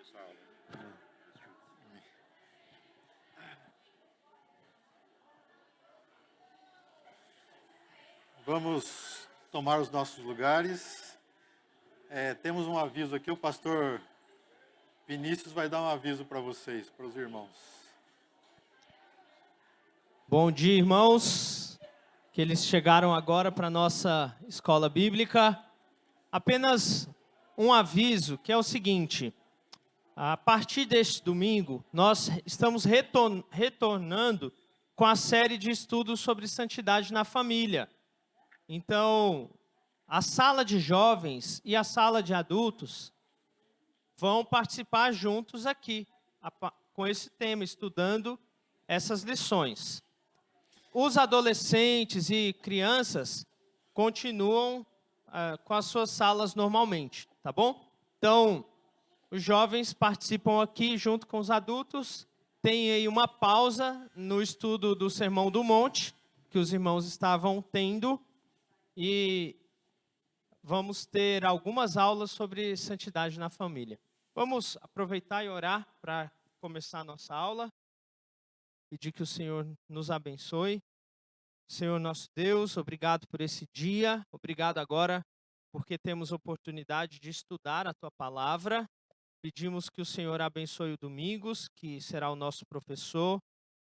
essa aula. Vamos tomar os nossos lugares. Temos um aviso aqui, o pastor Vinícius vai dar um aviso para vocês, para os irmãos. Bom dia, irmãos, que eles chegaram agora para a nossa escola bíblica. Apenas um aviso, que é o seguinte: a partir deste domingo, nós estamos retornando com a série de estudos sobre santidade na família. Então, a sala de jovens e a sala de adultos vão participar juntos aqui, com esse tema, estudando essas lições. Os adolescentes e crianças continuam com as suas salas normalmente, tá bom? Então, os jovens participam aqui junto com os adultos. Tem aí uma pausa no estudo do Sermão do Monte, que os irmãos estavam tendo, e vamos ter algumas aulas sobre santidade na família. Vamos aproveitar e orar para começar a nossa aula. Pedir que o Senhor nos abençoe. Senhor nosso Deus, obrigado por esse dia. Obrigado agora porque temos oportunidade de estudar a Tua palavra. Pedimos que o Senhor abençoe o Domingos, que será o nosso professor,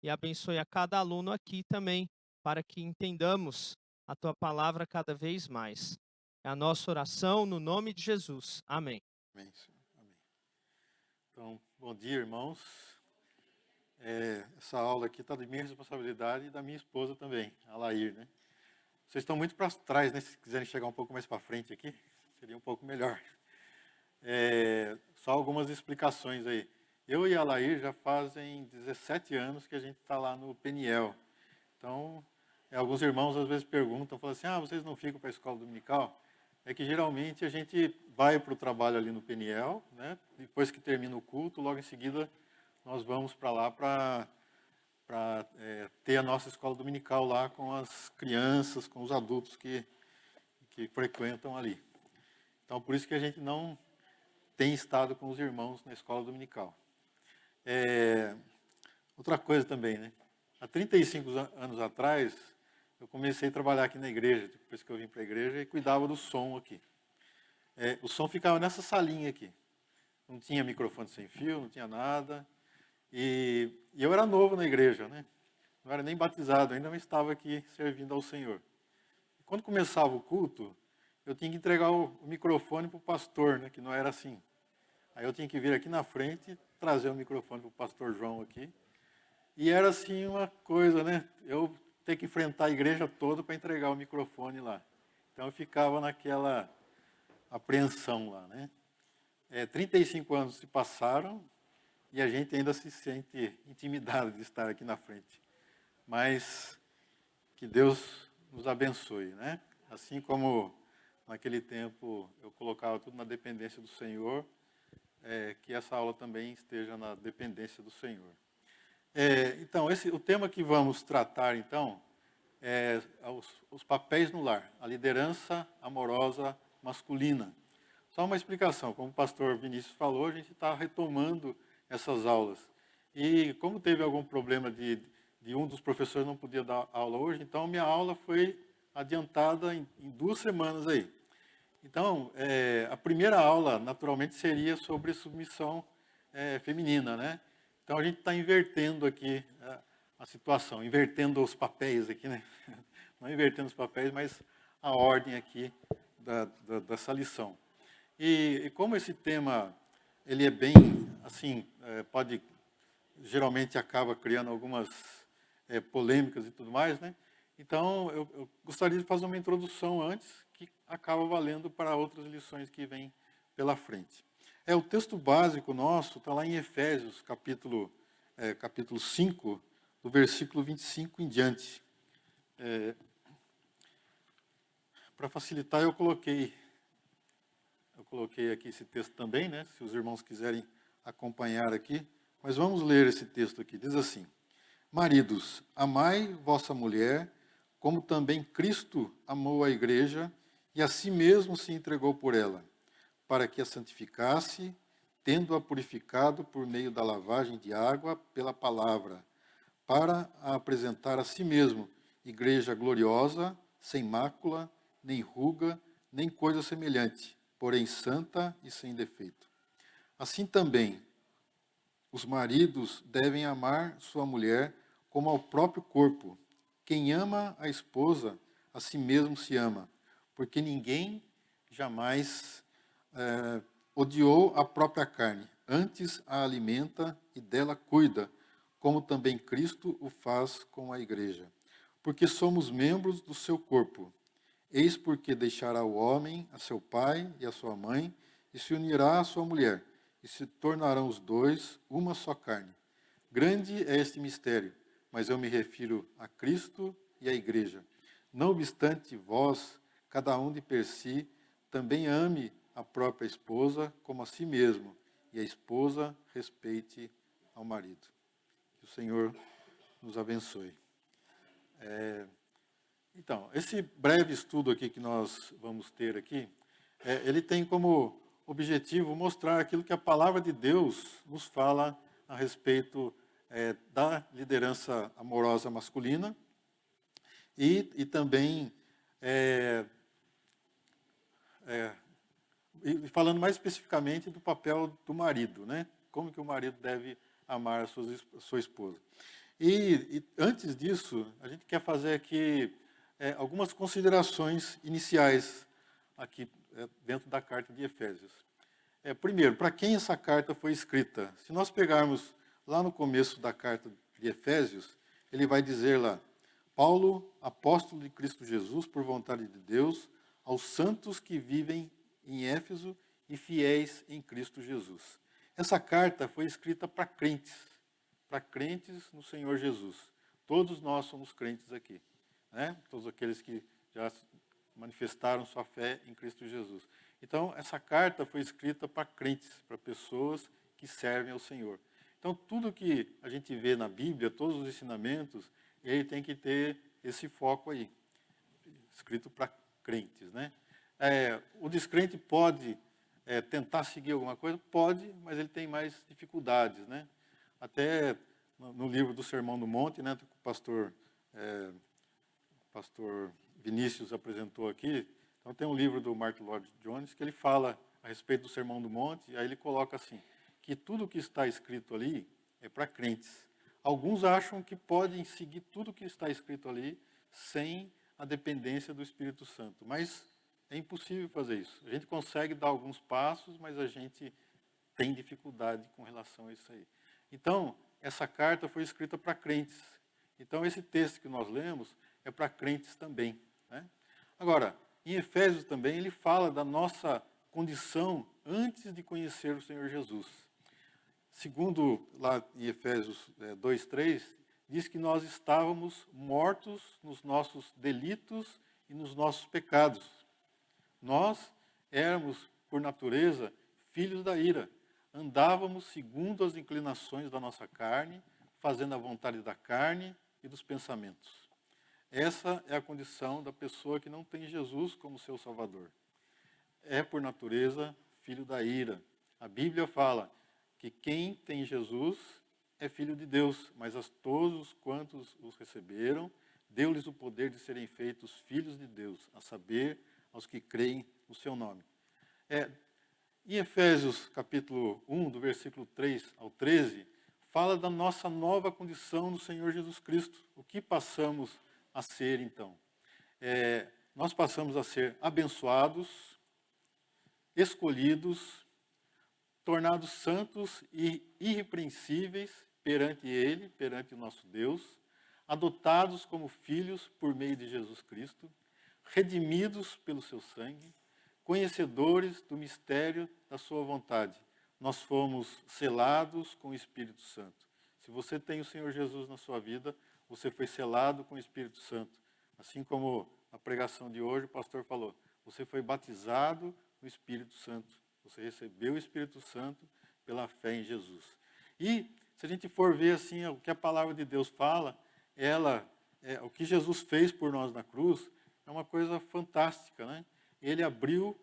e abençoe a cada aluno aqui também, para que entendamos a Tua palavra cada vez mais. É a nossa oração no nome de Jesus. Amém. Amém, Senhor. Amém. Então, bom dia, irmãos. Essa aula aqui está de minha responsabilidade e da minha esposa também, a Lair, né? Vocês estão muito para trás, né? Se quiserem chegar um pouco mais para frente aqui, seria um pouco melhor. Só algumas explicações aí. Eu e a Lair já fazem 17 anos que a gente está lá no Peniel. Então, alguns irmãos às vezes perguntam, falam assim, vocês não ficam para a escola dominical? É que geralmente a gente vai para o trabalho ali no Peniel, né? Depois que termina o culto, logo em seguida nós vamos para lá para ter a nossa escola dominical lá com as crianças, com os adultos que frequentam ali. Então, por isso que a gente não tem estado com os irmãos na escola dominical. Outra coisa também, né? Há 35 anos atrás, eu comecei a trabalhar aqui na igreja, depois que eu vim para a igreja, e cuidava do som aqui. O som ficava nessa salinha aqui. Não tinha microfone sem fio, não tinha nada. E eu era novo na igreja, né? Não era nem batizado, ainda não estava aqui servindo ao Senhor. Quando começava o culto, eu tinha que entregar o microfone para o pastor, né? Que não era assim. Aí eu tinha que vir aqui na frente, trazer o microfone para o pastor João aqui. E era assim uma coisa, né? Eu ter que enfrentar a igreja toda para entregar o microfone lá. Então eu ficava naquela apreensão lá, né? 35 anos se passaram e a gente ainda se sente intimidado de estar aqui na frente. Mas que Deus nos abençoe, né? Assim como naquele tempo eu colocava tudo na dependência do Senhor, que essa aula também esteja na dependência do Senhor. Então, o tema que vamos tratar, então, é os papéis no lar, a liderança amorosa masculina. Só uma explicação, como o pastor Vinícius falou, a gente está retomando essas aulas. E como teve algum problema de um dos professores não podia dar aula hoje, então minha aula foi adiantada em 2 semanas aí. Então, a primeira aula, naturalmente, seria sobre submissão feminina, né? Então, a gente está invertendo aqui a situação, invertendo os papéis aqui, né? Não invertendo os papéis, mas a ordem aqui dessa lição. E como esse tema, ele é bem, assim, geralmente acaba criando algumas polêmicas e tudo mais, né? Então, eu gostaria de fazer uma introdução antes, que acaba valendo para outras lições que vêm pela frente. O texto básico nosso está lá em Efésios, capítulo 5, do versículo 25 em diante. Para facilitar, eu coloquei aqui esse texto também, né? Se os irmãos quiserem acompanhar aqui. Mas vamos ler esse texto aqui. Diz assim: Maridos, amai vossa mulher, como também Cristo amou a igreja e a si mesmo se entregou por ela, para que a santificasse tendo-a purificado por meio da lavagem de água pela palavra, para a apresentar a si mesmo, igreja gloriosa, sem mácula, nem ruga, nem coisa semelhante, porém santa e sem defeito. Assim também, os maridos devem amar sua mulher como ao próprio corpo. Quem ama a esposa, a si mesmo se ama, porque ninguém jamais odiou a própria carne, antes a alimenta e dela cuida, como também Cristo o faz com a igreja. Porque somos membros do seu corpo. Eis porque deixará o homem a seu pai e a sua mãe, e se unirá à sua mulher, e se tornarão os dois uma só carne. Grande é este mistério, mas eu me refiro a Cristo e à igreja. Não obstante, vós, cada um de per si, também ame a própria esposa como a si mesmo, e a esposa respeite ao marido. Que o Senhor nos abençoe. Então, esse breve estudo aqui que nós vamos ter aqui, ele tem como objetivo mostrar aquilo que a palavra de Deus nos fala a respeito da liderança amorosa masculina e também e falando mais especificamente do papel do marido, né? Como que o marido deve amar a sua esposa. E antes disso, a gente quer fazer aqui algumas considerações iniciais aqui dentro da carta de Efésios. Primeiro, para quem essa carta foi escrita? Se nós pegarmos lá no começo da carta de Efésios, ele vai dizer lá, Paulo, apóstolo de Cristo Jesus, por vontade de Deus, aos santos que vivem em Éfeso e fiéis em Cristo Jesus. Essa carta foi escrita para crentes no Senhor Jesus. Todos nós somos crentes aqui, né? Todos aqueles que já manifestaram sua fé em Cristo Jesus. Então, essa carta foi escrita para crentes, para pessoas que servem ao Senhor. Então, tudo que a gente vê na Bíblia, todos os ensinamentos, ele tem que ter esse foco aí, escrito para crentes, né? O descrente pode tentar seguir alguma coisa? Pode, mas ele tem mais dificuldades, né? Até no livro do Sermão do Monte, né, que o pastor Vinícius apresentou aqui, então tem um livro do Martin Lloyd-Jones que ele fala a respeito do Sermão do Monte, e aí ele coloca assim, que tudo que está escrito ali é para crentes. Alguns acham que podem seguir tudo que está escrito ali sem a dependência do Espírito Santo, mas é impossível fazer isso. A gente consegue dar alguns passos, mas a gente tem dificuldade com relação a isso aí. Então, essa carta foi escrita para crentes. Então, esse texto que nós lemos é para crentes também, né? Agora, em Efésios também, ele fala da nossa condição antes de conhecer o Senhor Jesus. Segundo, lá em Efésios 2:3, diz que nós estávamos mortos nos nossos delitos e nos nossos pecados. Nós éramos, por natureza, filhos da ira. Andávamos segundo as inclinações da nossa carne, fazendo a vontade da carne e dos pensamentos. Essa é a condição da pessoa que não tem Jesus como seu Salvador. É, por natureza, filho da ira. A Bíblia fala que quem tem Jesus é filho de Deus, mas a todos quantos os receberam, deu-lhes o poder de serem feitos filhos de Deus, a saber, aos que creem no seu nome. Em Efésios capítulo 1, do versículo 3 ao 13, fala da nossa nova condição no Senhor Jesus Cristo. O que passamos a ser, então? Nós passamos a ser abençoados, escolhidos, tornados santos e irrepreensíveis perante Ele, perante o nosso Deus, adotados como filhos por meio de Jesus Cristo, redimidos pelo seu sangue, conhecedores do mistério da sua vontade. Nós fomos selados com o Espírito Santo. Se você tem o Senhor Jesus na sua vida, você foi selado com o Espírito Santo. Assim como na pregação de hoje o pastor falou, você foi batizado no Espírito Santo. Você recebeu o Espírito Santo pela fé em Jesus. E se a gente for ver assim o que a palavra de Deus fala, o que Jesus fez por nós na cruz, é uma coisa fantástica, né? Ele abriu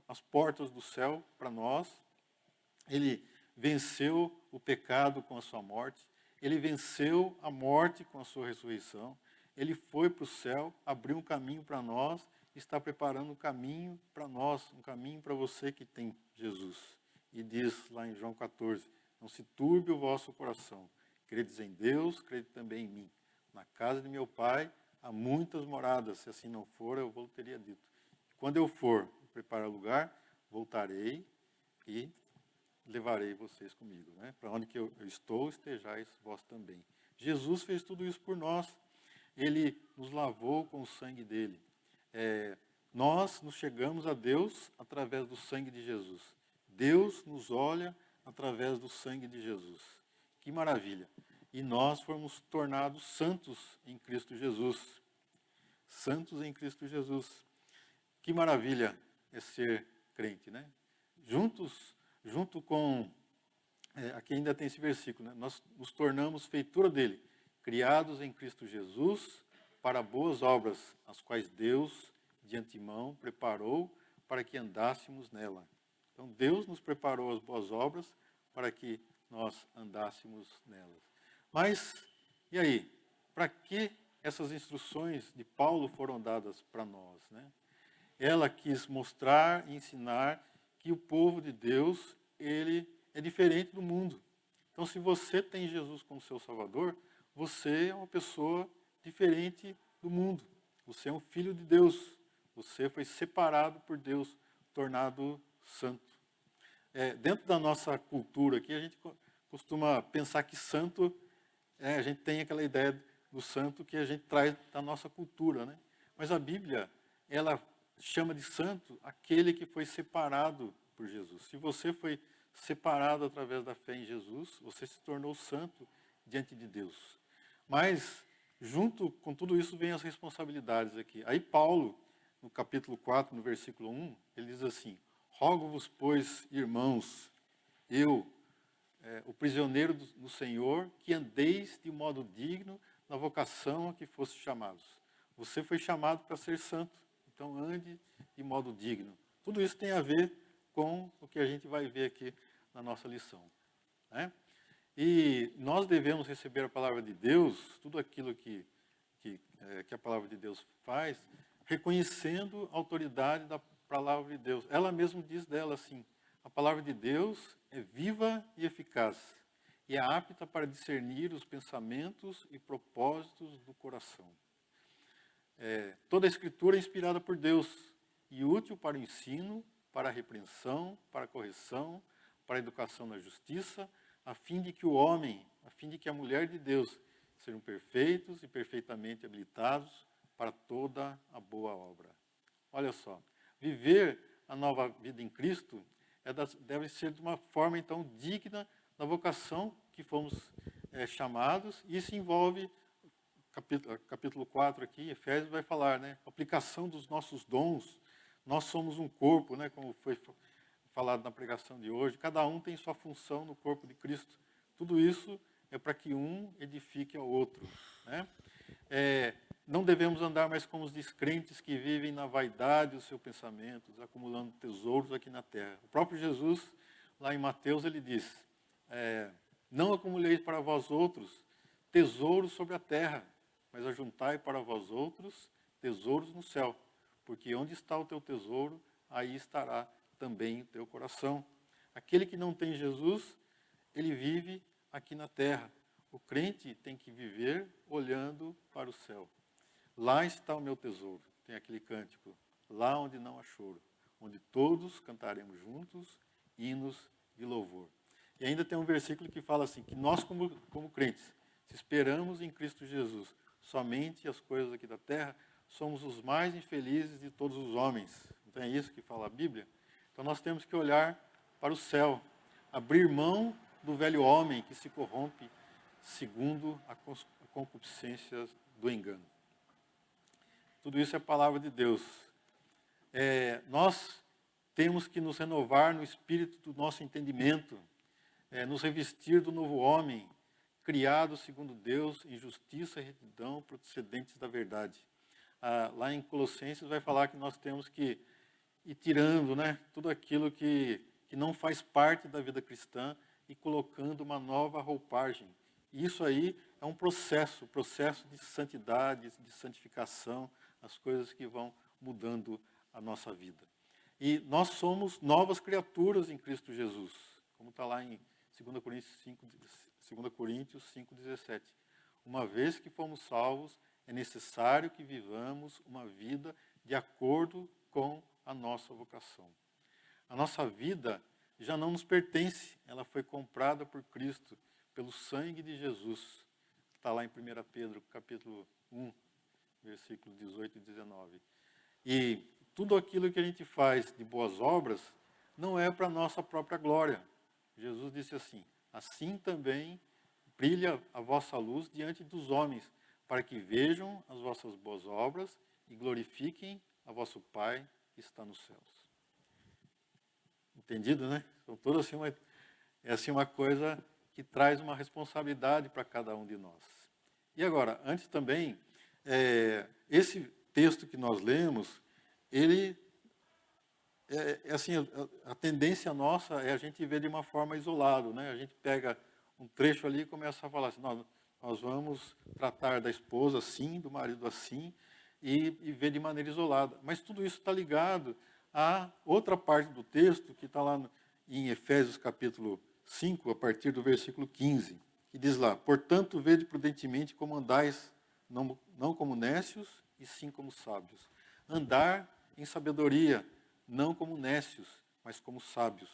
as portas do céu para nós, Ele venceu o pecado com a sua morte, ele venceu a morte com a sua ressurreição, ele foi para o céu, abriu um caminho para nós, está preparando um caminho para nós, um caminho para você que tem Jesus. E diz lá em João 14, não se turbe o vosso coração, credes em Deus, crede também em mim. Na casa de meu pai há muitas moradas, se assim não for, eu vou teria dito. Quando eu for preparar lugar, voltarei e levarei vocês comigo, né? Para onde que eu estou, estejais vós também. Jesus fez tudo isso por nós. Ele nos lavou com o sangue dele. Nós nos chegamos a Deus através do sangue de Jesus. Deus nos olha através do sangue de Jesus. Que maravilha! E nós fomos tornados santos em Cristo Jesus. Santos em Cristo Jesus. Que maravilha é ser crente, né? Junto com, aqui ainda tem esse versículo, né? Nós nos tornamos feitura dele, criados em Cristo Jesus para boas obras, as quais Deus de antemão preparou para que andássemos nela. Então Deus nos preparou as boas obras para que nós andássemos nelas. Mas, e aí? Para que essas instruções de Paulo foram dadas para nós, né? Ela quis mostrar e ensinar que o povo de Deus, ele é diferente do mundo. Então, se você tem Jesus como seu Salvador, você é uma pessoa diferente do mundo. Você é um filho de Deus. Você foi separado por Deus, tornado santo. Dentro da nossa cultura aqui, a gente costuma pensar que santo, a gente tem aquela ideia do santo que a gente traz da nossa cultura, né? Mas a Bíblia, ela chama de santo aquele que foi separado por Jesus. Se você foi separado através da fé em Jesus, você se tornou santo diante de Deus. Mas, junto com tudo isso, vem as responsabilidades aqui. Aí Paulo, no capítulo 4, no versículo 1, ele diz assim, rogo-vos, pois, irmãos, eu, o prisioneiro do Senhor, que andeis de modo digno na vocação a que foste chamados. Você foi chamado para ser santo. Então, ande de modo digno. Tudo isso tem a ver com o que a gente vai ver aqui na nossa lição, né? E nós devemos receber a palavra de Deus, tudo aquilo que a palavra de Deus faz, reconhecendo a autoridade da palavra de Deus. Ela mesma diz dela assim, a palavra de Deus é viva e eficaz, e é apta para discernir os pensamentos e propósitos do coração. Toda a Escritura é inspirada por Deus e útil para o ensino, para a repreensão, para a correção, para a educação na justiça, a fim de que a mulher de Deus sejam perfeitos e perfeitamente habilitados para toda a boa obra. Olha só, viver a nova vida em Cristo deve ser de uma forma, então, digna da vocação que fomos chamados, e isso envolve capítulo 4 aqui, Efésios vai falar, né? Aplicação dos nossos dons. Nós somos um corpo, né? Como foi falado na pregação de hoje. Cada um tem sua função no corpo de Cristo. Tudo isso é para que um edifique ao outro, né? Não devemos andar mais como os descrentes que vivem na vaidade dos seus pensamentos, acumulando tesouros aqui na terra. O próprio Jesus, lá em Mateus, ele diz, não acumuleis para vós outros tesouros sobre a terra, mas ajuntai para vós outros tesouros no céu, porque onde está o teu tesouro, aí estará também o teu coração. Aquele que não tem Jesus, ele vive aqui na terra. O crente tem que viver olhando para o céu. Lá está o meu tesouro, tem aquele cântico, lá onde não há choro, onde todos cantaremos juntos hinos de louvor. E ainda tem um versículo que fala assim, que nós como crentes, se esperamos em Cristo Jesus somente as coisas aqui da terra, somos os mais infelizes de todos os homens. Então é isso que fala a Bíblia? Então nós temos que olhar para o céu, abrir mão do velho homem que se corrompe segundo a concupiscência do engano. Tudo isso é a palavra de Deus. Nós temos que nos renovar no espírito do nosso entendimento, nos revestir do novo homem, criado segundo Deus em justiça e retidão procedentes da verdade. Lá em Colossenses vai falar que nós temos que ir tirando, né, tudo aquilo que que não faz parte da vida cristã e colocando uma nova roupagem. E isso aí é um processo de santidade, de santificação, as coisas que vão mudando a nossa vida. E nós somos novas criaturas em Cristo Jesus, como está lá em 2 Coríntios 5,17. Uma vez que fomos salvos, é necessário que vivamos uma vida de acordo com a nossa vocação. A nossa vida já não nos pertence, ela foi comprada por Cristo, pelo sangue de Jesus. Está lá em 1 Pedro, capítulo 1, versículo 18 e 19. E tudo aquilo que a gente faz de boas obras não é para a nossa própria glória. Jesus disse assim: assim também brilha a vossa luz diante dos homens, para que vejam as vossas boas obras e glorifiquem a vosso Pai que está nos céus. Entendido, né? Então, toda assim uma coisa que traz uma responsabilidade para cada um de nós. E agora, antes também, esse texto que nós lemos, ele assim, a tendência nossa é a gente ver de uma forma isolada, né? A gente pega um trecho ali e começa a falar assim, nós vamos tratar da esposa assim, do marido assim, e ver de maneira isolada. Mas tudo isso está ligado a outra parte do texto, que está lá em Efésios capítulo 5, a partir do versículo 15, que diz lá: portanto, vede prudentemente como andais, não como nécios, e sim como sábios. Andar em sabedoria, não como nécios, mas como sábios.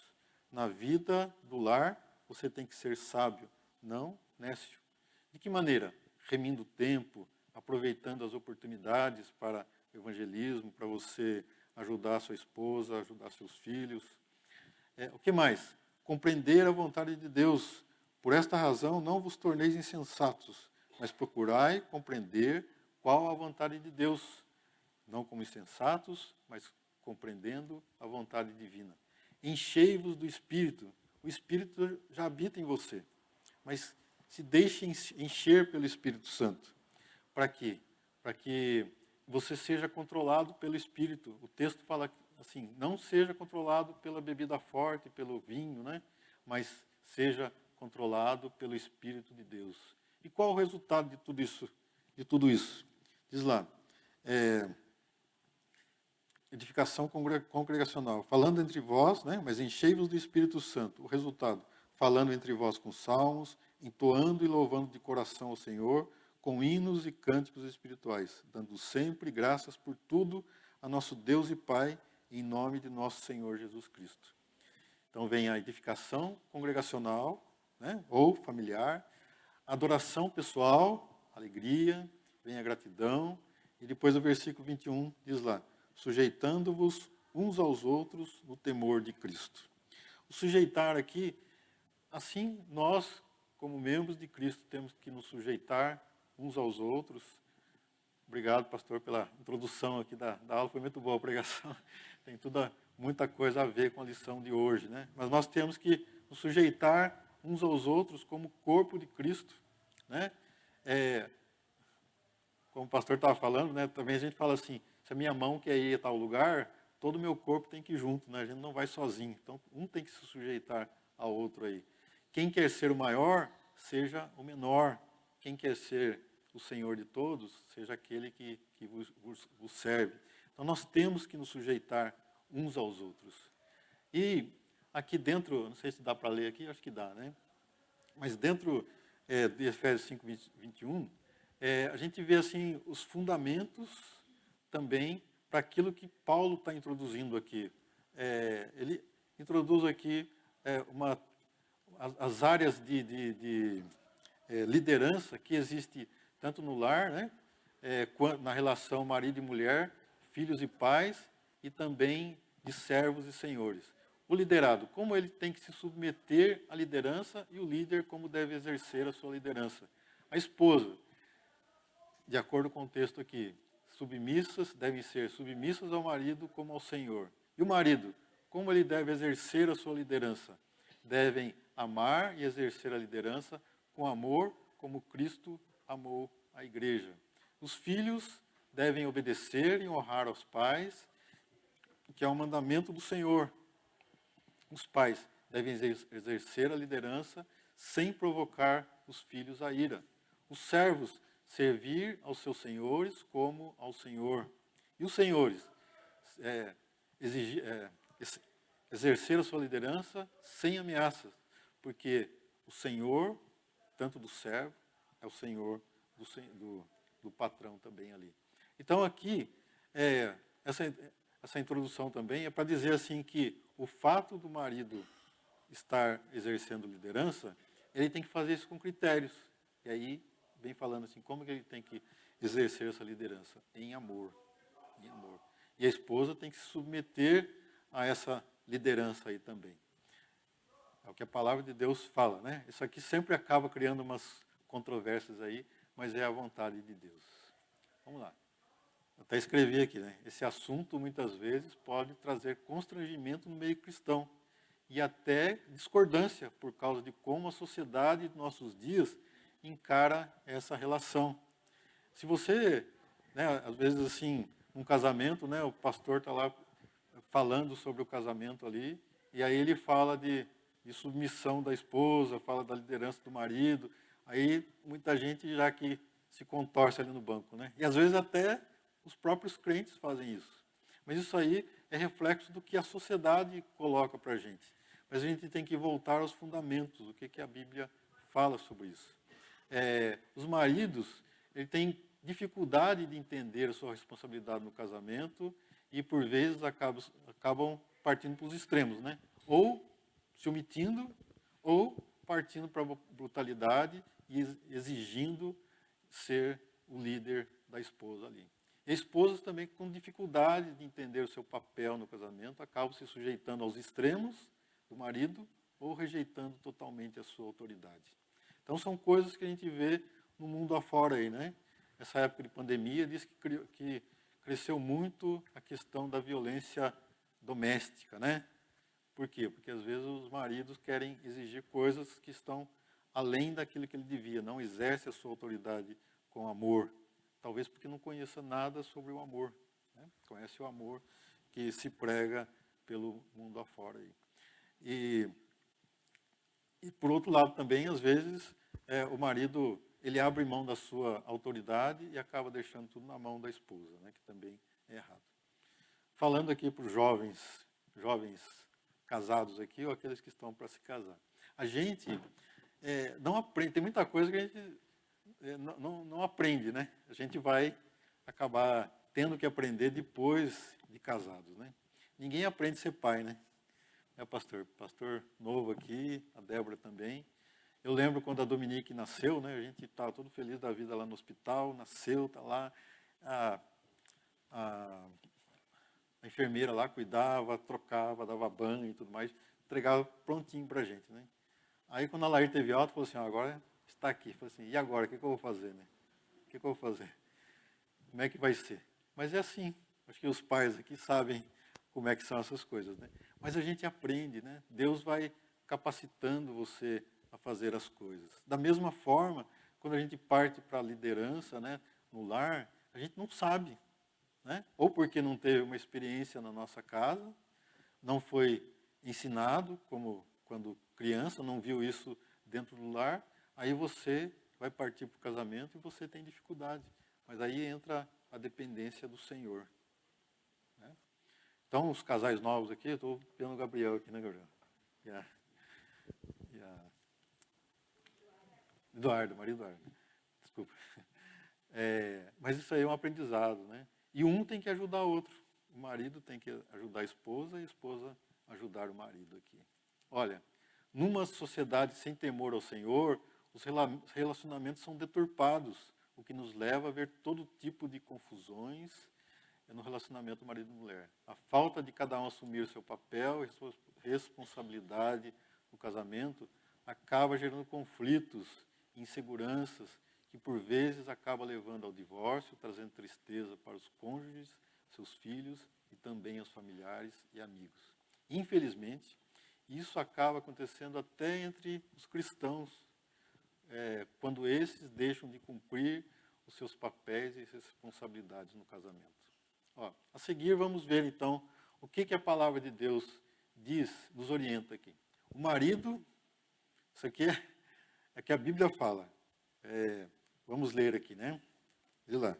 Na vida do lar, você tem que ser sábio, não nécio. De que maneira? Remindo o tempo, aproveitando as oportunidades para evangelismo, para você ajudar sua esposa, ajudar seus filhos. O que mais? Compreender a vontade de Deus. Por esta razão, não vos torneis insensatos, mas procurai compreender qual a vontade de Deus. Não como insensatos, mas compreendendo a vontade divina. Enchei-vos do Espírito. O Espírito já habita em você. Mas se deixe encher pelo Espírito Santo. Para quê? Para que você seja controlado pelo Espírito. O texto fala assim, não seja controlado pela bebida forte, pelo vinho, né? Mas seja controlado pelo Espírito de Deus. E qual o resultado de tudo isso? Diz lá, edificação congregacional, falando entre vós, né? Mas enchei-vos do Espírito Santo. O resultado, falando entre vós com salmos, entoando e louvando de coração ao Senhor, com hinos e cânticos espirituais, dando sempre graças por tudo a nosso Deus e Pai, em nome de nosso Senhor Jesus Cristo. Então vem a edificação congregacional, né, ou familiar, adoração pessoal, alegria, vem a gratidão, e depois o versículo 21 diz lá, sujeitando-vos uns aos outros no temor de Cristo. O sujeitar aqui, assim nós, como membros de Cristo, temos que nos sujeitar uns aos outros. Obrigado, pastor, pela introdução aqui da aula, foi muito boa a pregação. Tem muita coisa a ver com a lição de hoje, né? Mas nós temos que nos sujeitar uns aos outros como corpo de Cristo, né? Como o pastor estava falando, né? Também a gente fala assim, se a minha mão quer ir a tal lugar, todo o meu corpo tem que ir junto, né? A gente não vai sozinho. Então, um tem que se sujeitar ao outro aí. Quem quer ser o maior, seja o menor. Quem quer ser o Senhor de todos, seja aquele que vos serve. Então, nós temos que nos sujeitar uns aos outros. E aqui dentro, não sei se dá para ler aqui, acho que dá, né? Mas dentro de Efésios 5, 21, a gente vê assim, os fundamentos também para aquilo que Paulo está introduzindo aqui. Ele introduz aqui as áreas de liderança que existe tanto no lar, né, na relação marido e mulher, filhos e pais, e também de servos e senhores. O liderado, como ele tem que se submeter à liderança, e o líder, como deve exercer a sua liderança. A esposa, de acordo com o texto aqui, devem ser submissas ao marido como ao Senhor. E o marido, como ele deve exercer a sua liderança? Devem amar e exercer a liderança com amor, como Cristo amou a igreja. Os filhos devem obedecer e honrar aos pais, que é o mandamento do Senhor. Os pais devem exercer a liderança sem provocar os filhos à ira. Os servos servir aos seus senhores como ao Senhor. E os senhores exercer a sua liderança sem ameaças, porque o Senhor, tanto do servo, é o Senhor do patrão também ali. Então aqui, essa introdução também é para dizer assim que o fato do marido estar exercendo liderança, ele tem que fazer isso com critérios. E aí, vem falando assim, como que ele tem que exercer essa liderança? Em amor. Em amor. E a esposa tem que se submeter a essa liderança aí também. É o que a palavra de Deus fala, né? Isso aqui sempre acaba criando umas controvérsias aí, mas é a vontade de Deus. Vamos lá. Eu até escrevi aqui, né? Esse assunto, muitas vezes, pode trazer constrangimento no meio cristão e até discordância por causa de como a sociedade de nossos dias encara essa relação. Se você, né, às vezes assim, um casamento, né, o pastor está lá falando sobre o casamento ali, e aí ele fala de submissão da esposa, fala da liderança do marido, aí muita gente já que se contorce ali no banco, né? E às vezes até os próprios crentes fazem isso. Mas isso aí é reflexo do que a sociedade coloca para a gente. Mas a gente tem que voltar aos fundamentos, o que a Bíblia fala sobre isso. Os maridos, ele tem dificuldade de entender a sua responsabilidade no casamento e, por vezes, acabam partindo para os extremos, né? Ou se omitindo, ou partindo para a brutalidade e exigindo ser o líder da esposa ali. E esposas também com dificuldade de entender o seu papel no casamento, acabam se sujeitando aos extremos do marido ou rejeitando totalmente a sua autoridade. Então, são coisas que a gente vê no mundo afora aí, né? Essa época de pandemia diz que cresceu muito a questão da violência doméstica, né? Por quê? Porque às vezes os maridos querem exigir coisas que estão além daquilo que ele devia, não exerce a sua autoridade com amor. Talvez porque não conheça nada sobre o amor, né? Conhece o amor que se prega pelo mundo afora aí. E por outro lado também, às vezes, o marido ele abre mão da sua autoridade e acaba deixando tudo na mão da esposa, né? Que também é errado. Falando aqui para os jovens casados aqui, ou aqueles que estão para se casar. A gente não aprende, tem muita coisa que a gente não aprende, né? A gente vai acabar tendo que aprender depois de casados, né? Ninguém aprende a ser pai, né? Pastor novo aqui, a Débora também. Eu lembro quando a Dominique nasceu, né? A gente estava todo feliz da vida lá no hospital, nasceu, está lá. A enfermeira lá cuidava, trocava, dava banho e tudo mais, entregava prontinho para a gente, né? Aí quando a Laís teve alta, falou assim, agora está aqui. Falei assim, e agora, o que eu vou fazer, né? O que eu vou fazer? Como é que vai ser? Mas é assim, acho que os pais aqui sabem como é que são essas coisas, né? Mas a gente aprende, né? Deus vai capacitando você a fazer as coisas. Da mesma forma, quando a gente parte para a liderança, né, no lar, a gente não sabe, né? Ou porque não teve uma experiência na nossa casa, não foi ensinado como quando criança, não viu isso dentro do lar, aí você vai partir para o casamento e você tem dificuldade. Mas aí entra a dependência do Senhor. Né? Então, os casais novos aqui, eu estou vendo o Gabriel aqui, né, Gabriel? Eduardo, Maria Eduardo. Desculpa. Mas isso aí é um aprendizado, né? E um tem que ajudar o outro. O marido tem que ajudar a esposa e a esposa ajudar o marido aqui. Olha, numa sociedade sem temor ao Senhor, os relacionamentos são deturpados, o que nos leva a ver todo tipo de confusões no relacionamento marido e mulher. A falta de cada um assumir o seu papel e sua responsabilidade no casamento acaba gerando conflitos, inseguranças, que por vezes acaba levando ao divórcio, trazendo tristeza para os cônjuges, seus filhos e também aos familiares e amigos. Infelizmente, isso acaba acontecendo até entre os cristãos, quando esses deixam de cumprir os seus papéis e responsabilidades no casamento. A seguir vamos ver então o que a palavra de Deus nos orienta aqui. O marido, isso aqui é que a Bíblia fala. Vamos ler aqui, né? Diz lá.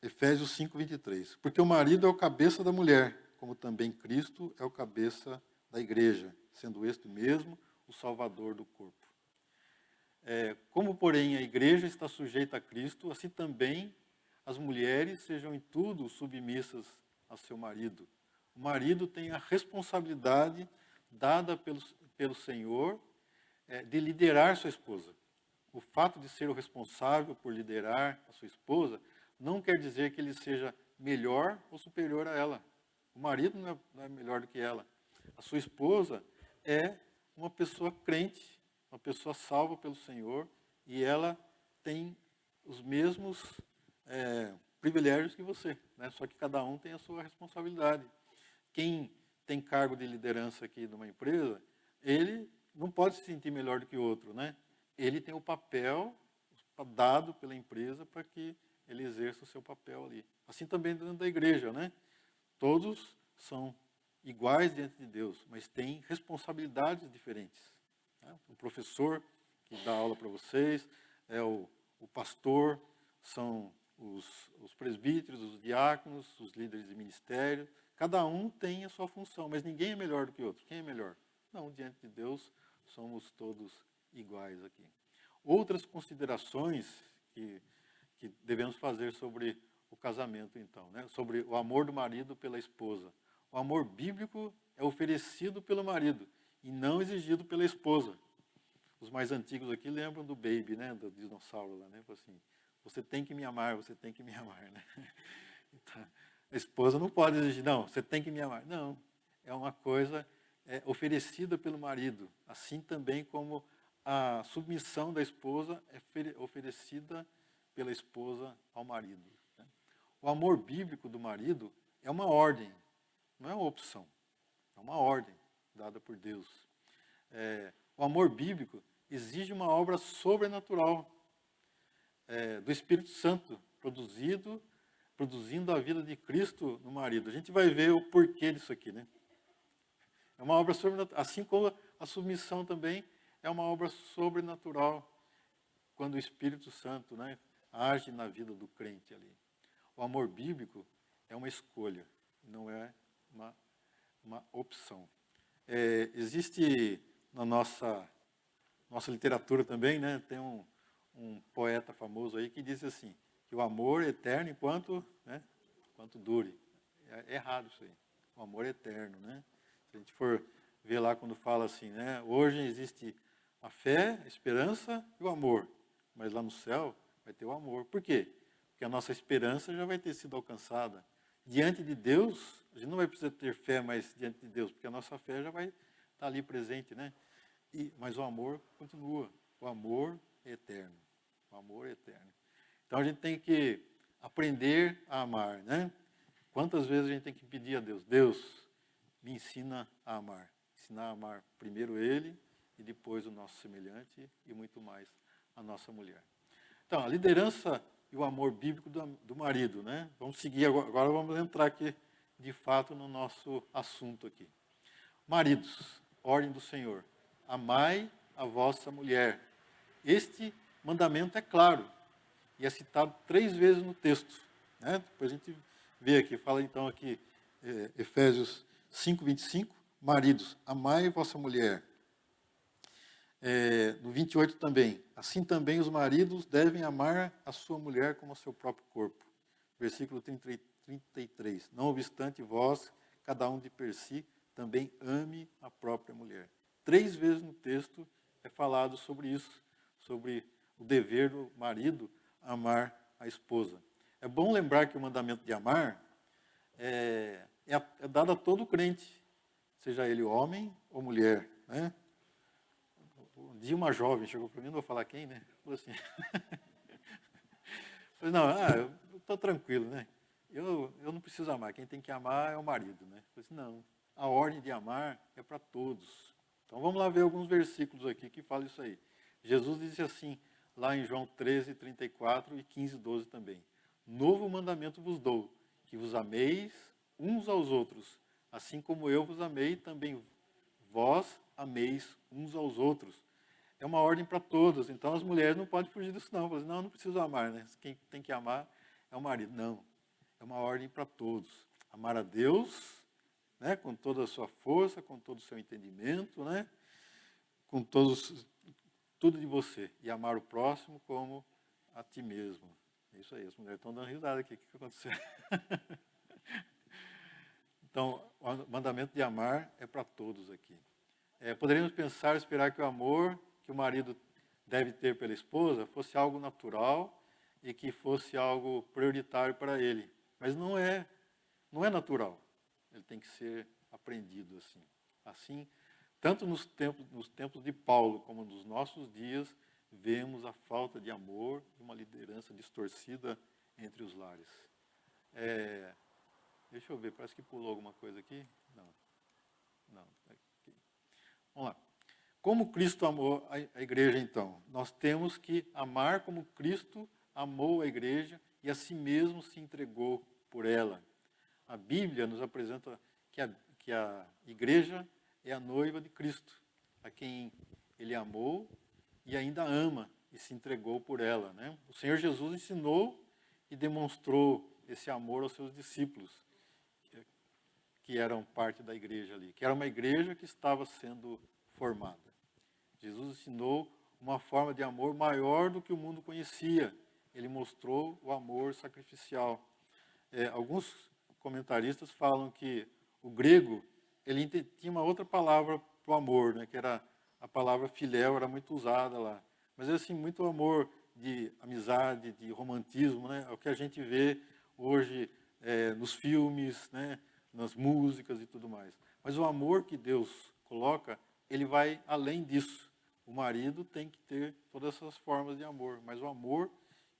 Efésios 5, 23. Porque o marido é o cabeça da mulher, como também Cristo é o cabeça da igreja, sendo este mesmo o salvador do corpo. Como, porém, a igreja está sujeita a Cristo, assim também as mulheres sejam em tudo submissas a seu marido. O marido tem a responsabilidade dada pelo Senhor de liderar sua esposa. O fato de ser o responsável por liderar a sua esposa não quer dizer que ele seja melhor ou superior a ela. O marido não é melhor do que ela. A sua esposa é uma pessoa crente, uma pessoa salva pelo Senhor, e ela tem os mesmos privilégios que você, né? Só que cada um tem a sua responsabilidade. Quem tem cargo de liderança aqui numa empresa, ele não pode se sentir melhor do que o outro, né? Ele tem o papel dado pela empresa para que ele exerça o seu papel ali. Assim também dentro da igreja, né? Todos são iguais diante de Deus, mas têm responsabilidades diferentes. Né? O professor que dá aula para vocês, o pastor, são os presbíteros, os diáconos, os líderes de ministério. Cada um tem a sua função, mas ninguém é melhor do que o outro. Quem é melhor? Não, diante de Deus somos todos iguais aqui. Outras considerações que devemos fazer sobre o casamento, então, né? Sobre o amor do marido pela esposa. O amor bíblico é oferecido pelo marido e não exigido pela esposa. Os mais antigos aqui lembram do Baby, né? Do dinossauro lá, né? Assim, você tem que me amar, você tem que me amar, né? Então, a esposa não pode exigir, não, você tem que me amar. Não, é uma coisa oferecida pelo marido, assim também como a submissão da esposa é oferecida pela esposa ao marido. Né? O amor bíblico do marido é uma ordem, não é uma opção, é uma ordem dada por Deus. O amor bíblico exige uma obra sobrenatural do Espírito Santo, produzindo a vida de Cristo no marido. A gente vai ver o porquê disso aqui, né? É uma obra sobrenatural, assim como a submissão também é uma obra sobrenatural, quando o Espírito Santo, né, age na vida do crente ali. O amor bíblico é uma escolha, não é uma opção. Existe na nossa literatura também, né, tem um poeta famoso aí que diz assim, que o amor é eterno enquanto dure. É errado isso aí. O amor é eterno, né? Se a gente for ver lá quando fala assim, né, hoje existe a fé, a esperança e o amor, mas lá no céu vai ter o amor. Por quê? Porque a nossa esperança já vai ter sido alcançada. Diante de Deus, a gente não vai precisar ter fé mais diante de Deus, porque a nossa fé já vai estar ali presente, né? Mas o amor continua. O amor é eterno. O amor é eterno. Então a gente tem que aprender a amar, né? Quantas vezes a gente tem que pedir a Deus, Deus, me ensina a amar. Ensinar a amar primeiro Ele e depois o nosso semelhante e muito mais a nossa mulher. Então, a liderança e o amor bíblico do marido, né? Vamos seguir agora, vamos entrar aqui de fato no nosso assunto aqui. Maridos, ordem do Senhor, amai a vossa mulher. Este mandamento é claro e é citado 3 vezes no texto, né? Depois a gente vê aqui, fala então aqui, Efésios 5, 25, maridos, amai vossa mulher. No 28 também, assim também os maridos devem amar a sua mulher como a seu próprio corpo. Versículo 33, não obstante vós, cada um de per si, também ame a própria mulher. 3 vezes no texto é falado sobre isso, sobre o dever do marido amar a esposa. É bom lembrar que o mandamento de amar é dado a todo crente, seja ele homem ou mulher, né? Um dia uma jovem chegou para mim, não vou falar quem, né? Falou assim, falei, não, eu estou tranquilo, né? Eu não preciso amar, quem tem que amar é o marido, né? Falei assim, não, a ordem de amar é para todos. Então vamos lá ver alguns versículos aqui que falam isso aí. Jesus disse assim, lá em João 13, 34 e 15, 12 também. Novo mandamento vos dou, que vos ameis uns aos outros, assim como eu vos amei, também vós ameis uns aos outros. É uma ordem para todos, então as mulheres não podem fugir disso não. Falam assim, não, não preciso amar, né? Quem tem que amar é o marido. Não, é uma ordem para todos. Amar a Deus, né, com toda a sua força, com todo o seu entendimento, né, com tudo de você. E amar o próximo como a ti mesmo. É isso aí, as mulheres estão dando risada aqui. O que aconteceu? Então, o mandamento de amar é para todos aqui. Poderíamos pensar, esperar que o amor que o marido deve ter pela esposa fosse algo natural e que fosse algo prioritário para ele. Mas não é natural. Ele tem que ser aprendido assim. Assim, tanto nos tempos de Paulo como nos nossos dias, vemos a falta de amor e uma liderança distorcida entre os lares. Deixa eu ver, parece que pulou alguma coisa aqui. Não. Aqui. Vamos lá. Como Cristo amou a igreja, então? Nós temos que amar como Cristo amou a igreja e a si mesmo se entregou por ela. A Bíblia nos apresenta que a igreja é a noiva de Cristo, a quem ele amou e ainda ama e se entregou por ela, né? O Senhor Jesus ensinou e demonstrou esse amor aos seus discípulos, que eram parte da igreja ali, que era uma igreja que estava sendo formada. Jesus ensinou uma forma de amor maior do que o mundo conhecia. Ele mostrou o amor sacrificial. Alguns comentaristas falam que o grego ele tinha uma outra palavra para o amor, né, que era a palavra filéu, era muito usada lá. Mas assim, muito amor de amizade, de romantismo, né, é o que a gente vê hoje nos filmes, né, nas músicas e tudo mais. Mas o amor que Deus coloca, ele vai além disso. O marido tem que ter todas essas formas de amor, mas o amor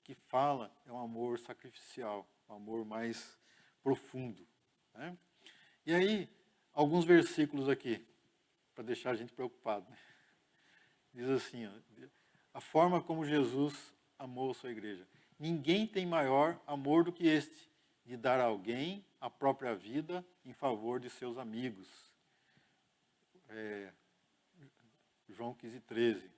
que fala é um amor sacrificial, um amor mais profundo, né? E aí, alguns versículos aqui, para deixar a gente preocupado, né? Diz assim, ó, a forma como Jesus amou a sua igreja. Ninguém tem maior amor do que este, de dar a alguém a própria vida em favor de seus amigos. João 15:13.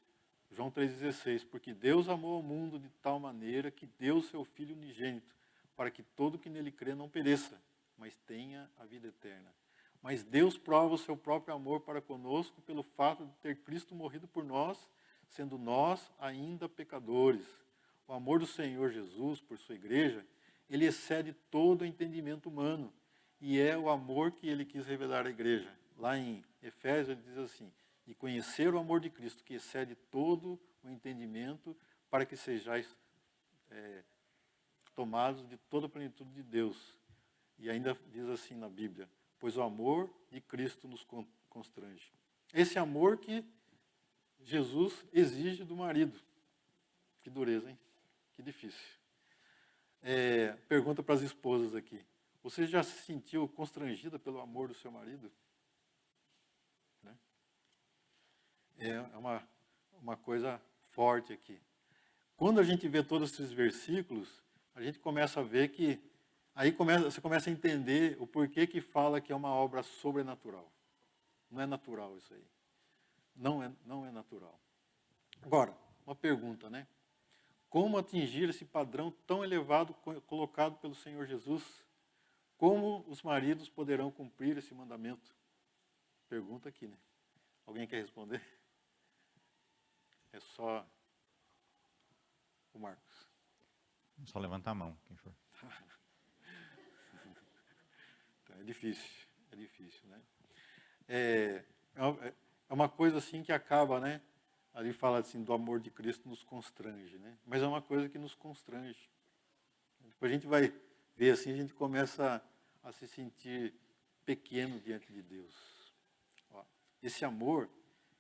João 3,16. Porque Deus amou o mundo de tal maneira que deu o seu Filho unigênito, para que todo que nele crê não pereça, mas tenha a vida eterna. Mas Deus prova o seu próprio amor para conosco pelo fato de ter Cristo morrido por nós, sendo nós ainda pecadores. O amor do Senhor Jesus por sua igreja, ele excede todo o entendimento humano, e é o amor que ele quis revelar à igreja. Lá em Efésios ele diz assim, e conhecer o amor de Cristo, que excede todo o entendimento, para que sejais tomados de toda a plenitude de Deus. E ainda diz assim na Bíblia, pois o amor de Cristo nos constrange. Esse amor que Jesus exige do marido. Que dureza, hein? Que difícil. Pergunta para as esposas aqui. Você já se sentiu constrangida pelo amor do seu marido? É uma coisa forte aqui. Quando a gente vê todos esses versículos, a gente começa a ver que, você começa a entender o porquê que fala que é uma obra sobrenatural. Não é natural isso aí. Não é natural. Agora, uma pergunta, né? Como atingir esse padrão tão elevado colocado pelo Senhor Jesus? Como os maridos poderão cumprir esse mandamento? Pergunta aqui, né? Alguém quer responder? É só o Marcos. Só levantar a mão, quem for. Então, é difícil, né? É uma coisa assim que acaba, né? Ali fala assim, do amor de Cristo nos constrange, né? Mas é uma coisa que nos constrange. Depois a gente vai ver assim, a gente começa a se sentir pequeno diante de Deus. Ó, esse amor,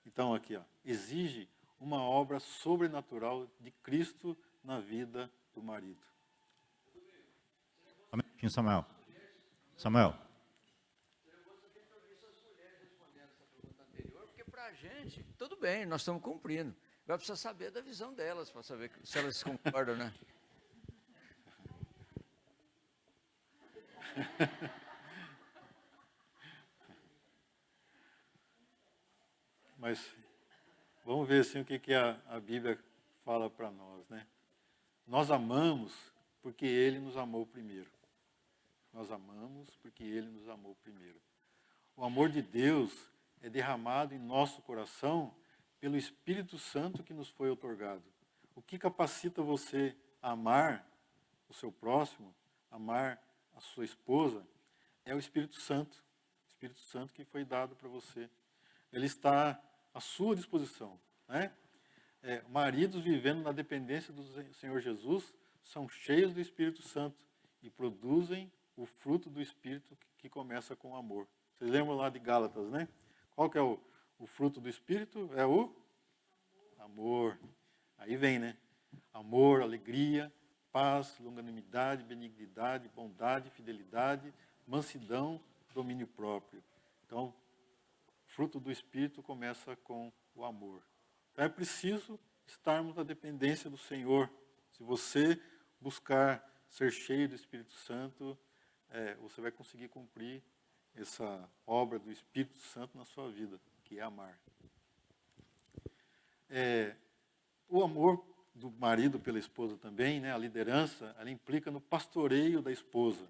então aqui, ó, exige uma obra sobrenatural de Cristo na vida do marido. Só um minutinho, Samuel. Samuel. Porque para a gente, tudo bem, nós estamos cumprindo. Agora precisa saber da visão delas, para saber se elas concordam, né? Mas vamos ver assim, o que a Bíblia fala para nós, né? Nós amamos porque Ele nos amou primeiro. Nós amamos porque Ele nos amou primeiro. O amor de Deus é derramado em nosso coração pelo Espírito Santo que nos foi outorgado. O que capacita você a amar o seu próximo, amar a sua esposa, é o Espírito Santo. O Espírito Santo que foi dado para você. Ele está à sua disposição, né? Maridos vivendo na dependência do Senhor Jesus são cheios do Espírito Santo e produzem o fruto do Espírito que começa com o amor. Vocês lembram lá de Gálatas, né? Qual que é o fruto do Espírito? É o amor. Aí vem, né? Amor, alegria, paz, longanimidade, benignidade, bondade, fidelidade, mansidão, domínio próprio. Então, o fruto do Espírito começa com o amor. Então, é preciso estarmos na dependência do Senhor. Se você buscar ser cheio do Espírito Santo, você vai conseguir cumprir essa obra do Espírito Santo na sua vida, que é amar. O amor do marido pela esposa também, né, a liderança, ela implica no pastoreio da esposa.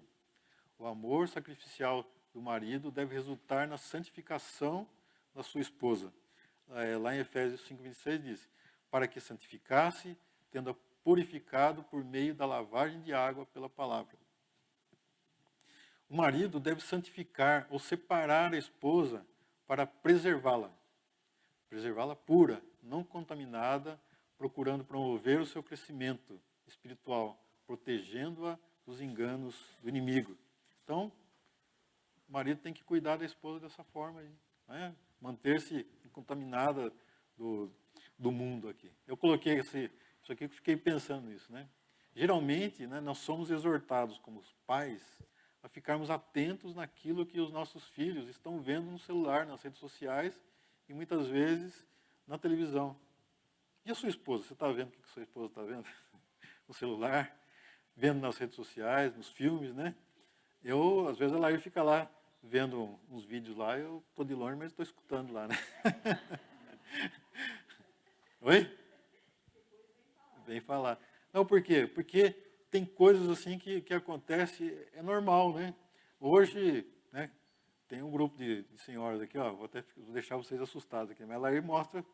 O amor sacrificial do marido deve resultar na santificação da sua esposa. Lá em Efésios 5:26 diz, para que santificasse, tendo-a purificado por meio da lavagem de água pela palavra. O marido deve santificar ou separar a esposa para preservá-la pura, não contaminada, procurando promover o seu crescimento espiritual, protegendo-a dos enganos do inimigo. Então, o marido tem que cuidar da esposa dessa forma, aí, né? Manter-se incontaminada do mundo aqui. Eu coloquei isso aqui, fiquei pensando nisso, né? Geralmente, né, nós somos exortados como pais a ficarmos atentos naquilo que os nossos filhos estão vendo no celular, nas redes sociais e muitas vezes na televisão. E a sua esposa? Você está vendo o que a sua esposa está vendo? No celular, vendo nas redes sociais, nos filmes, né? Às vezes, ela fica lá vendo uns vídeos lá, eu estou de longe, mas estou escutando lá, né? Oi? Vem falar. Não, por quê? Porque tem coisas assim que acontecem, é normal, né? Hoje, né, tem um grupo de senhoras aqui, ó, vou deixar vocês assustados aqui, mas ela aí mostra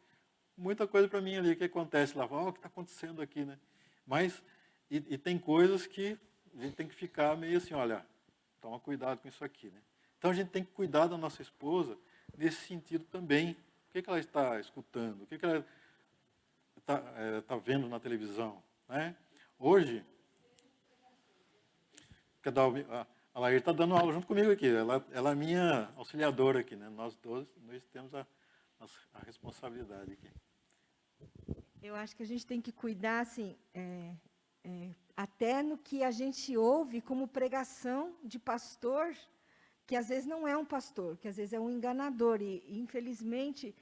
muita coisa para mim ali que acontece lá. O que está acontecendo aqui, né? Mas, e tem coisas que a gente tem que ficar meio assim, olha, toma cuidado com isso aqui, né? Então, a gente tem que cuidar da nossa esposa nesse sentido também. O que ela está escutando? O que ela está vendo na televisão, né? Hoje, a Laís está dando aula junto comigo aqui. Ela é minha auxiliadora aqui, né? Nós temos a responsabilidade aqui. Eu acho que a gente tem que cuidar, assim, até no que a gente ouve como pregação de pastor, que às vezes não é um pastor, que às vezes é um enganador. E infelizmente,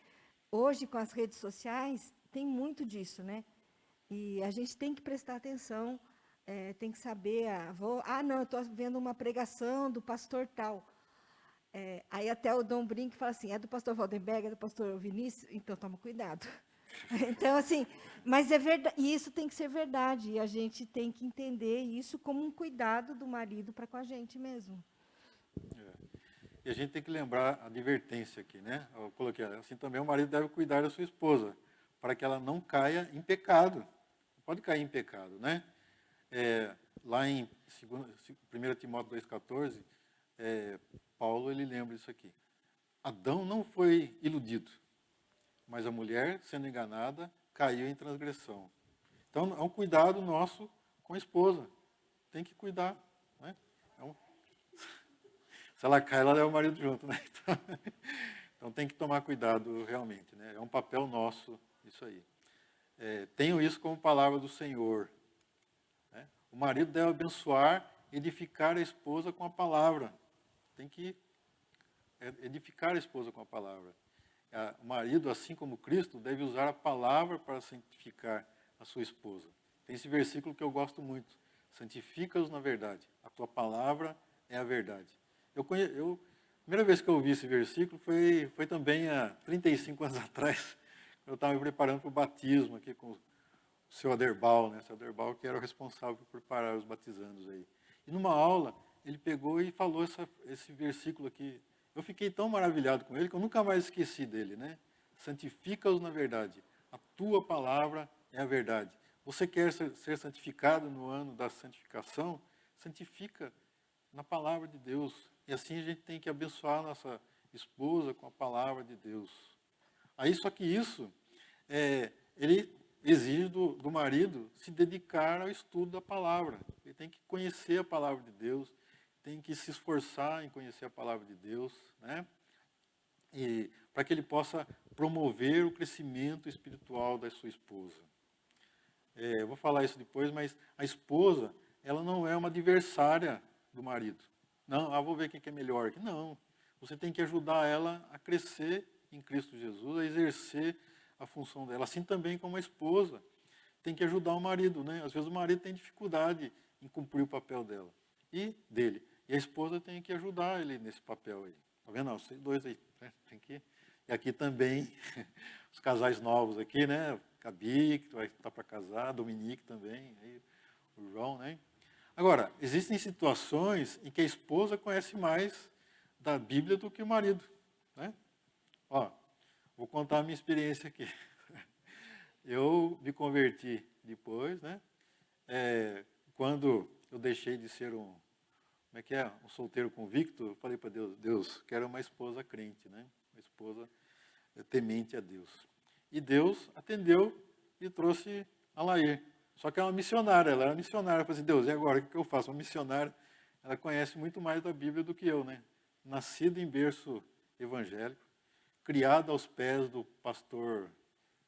hoje, com as redes sociais, tem muito disso, né? E a gente tem que prestar atenção, tem que saber, não, eu estou vendo uma pregação do pastor tal. Aí até o Dom brinca e fala assim, é do pastor Waldenberg, é do pastor Vinícius, então toma cuidado. Então, assim, mas é verdade, e isso tem que ser verdade, e a gente tem que entender isso como um cuidado do marido para com a gente mesmo. E a gente tem que lembrar a advertência aqui, né? Eu coloquei, assim também o marido deve cuidar da sua esposa, para que ela não caia em pecado. Não pode cair em pecado, né? Lá em 1 Timóteo 2,14, Paulo ele lembra isso aqui. Adão não foi iludido, mas a mulher, sendo enganada, caiu em transgressão. Então, é um cuidado nosso com a esposa. Tem que cuidar, né? Se ela cai, ela leva o marido junto, né? Então tem que tomar cuidado realmente, né? É um papel nosso isso aí. Tenho isso como palavra do Senhor, né? O marido deve abençoar, edificar a esposa com a palavra. Tem que edificar a esposa com a palavra. O marido, assim como Cristo, deve usar a palavra para santificar a sua esposa. Tem esse versículo que eu gosto muito. Santifica-os na verdade. A tua palavra é a verdade. primeira vez que eu ouvi esse versículo foi também há 35 anos atrás, quando eu estava me preparando para o batismo aqui com o seu Aderbal, né? O seu Aderbal que era o responsável por preparar os batizandos aí. E numa aula, ele pegou e falou esse versículo aqui. Eu fiquei tão maravilhado com ele que eu nunca mais esqueci dele, né? Santifica-os na verdade. A tua palavra é a verdade. Você quer ser santificado no ano da santificação? Santifica na palavra de Deus. E assim a gente tem que abençoar a nossa esposa com a palavra de Deus. Aí só que isso, ele exige do marido se dedicar ao estudo da palavra. Ele tem que conhecer a palavra de Deus, tem que se esforçar em conhecer a palavra de Deus, né? E para que ele possa promover o crescimento espiritual da sua esposa. Eu vou falar isso depois, mas a esposa, ela não é uma adversária do marido. Não, vou ver quem que é melhor aqui. Não, você tem que ajudar ela a crescer em Cristo Jesus, a exercer a função dela. Assim também como a esposa tem que ajudar o marido, né? Às vezes o marido tem dificuldade em cumprir o papel dele. E a esposa tem que ajudar ele nesse papel aí. Tá vendo? Não, vocês dois aí, né? Tem que... E aqui também, os casais novos aqui, né? Gabi, que vai estar para casar, Dominique também, aí, o João, né? Agora, existem situações em que a esposa conhece mais da Bíblia do que o marido, né? Ó, vou contar a minha experiência aqui. Eu me converti depois, né? Quando eu deixei de ser um solteiro convicto, eu falei para Deus, quero uma esposa crente, né? Uma esposa temente a Deus. E Deus atendeu e trouxe a Lair. Só que é uma missionária, ela era missionária. Eu falei assim, Deus, e agora, o que eu faço? Uma missionária, ela conhece muito mais da Bíblia do que eu, né? Nascida em berço evangélico, criada aos pés do pastor,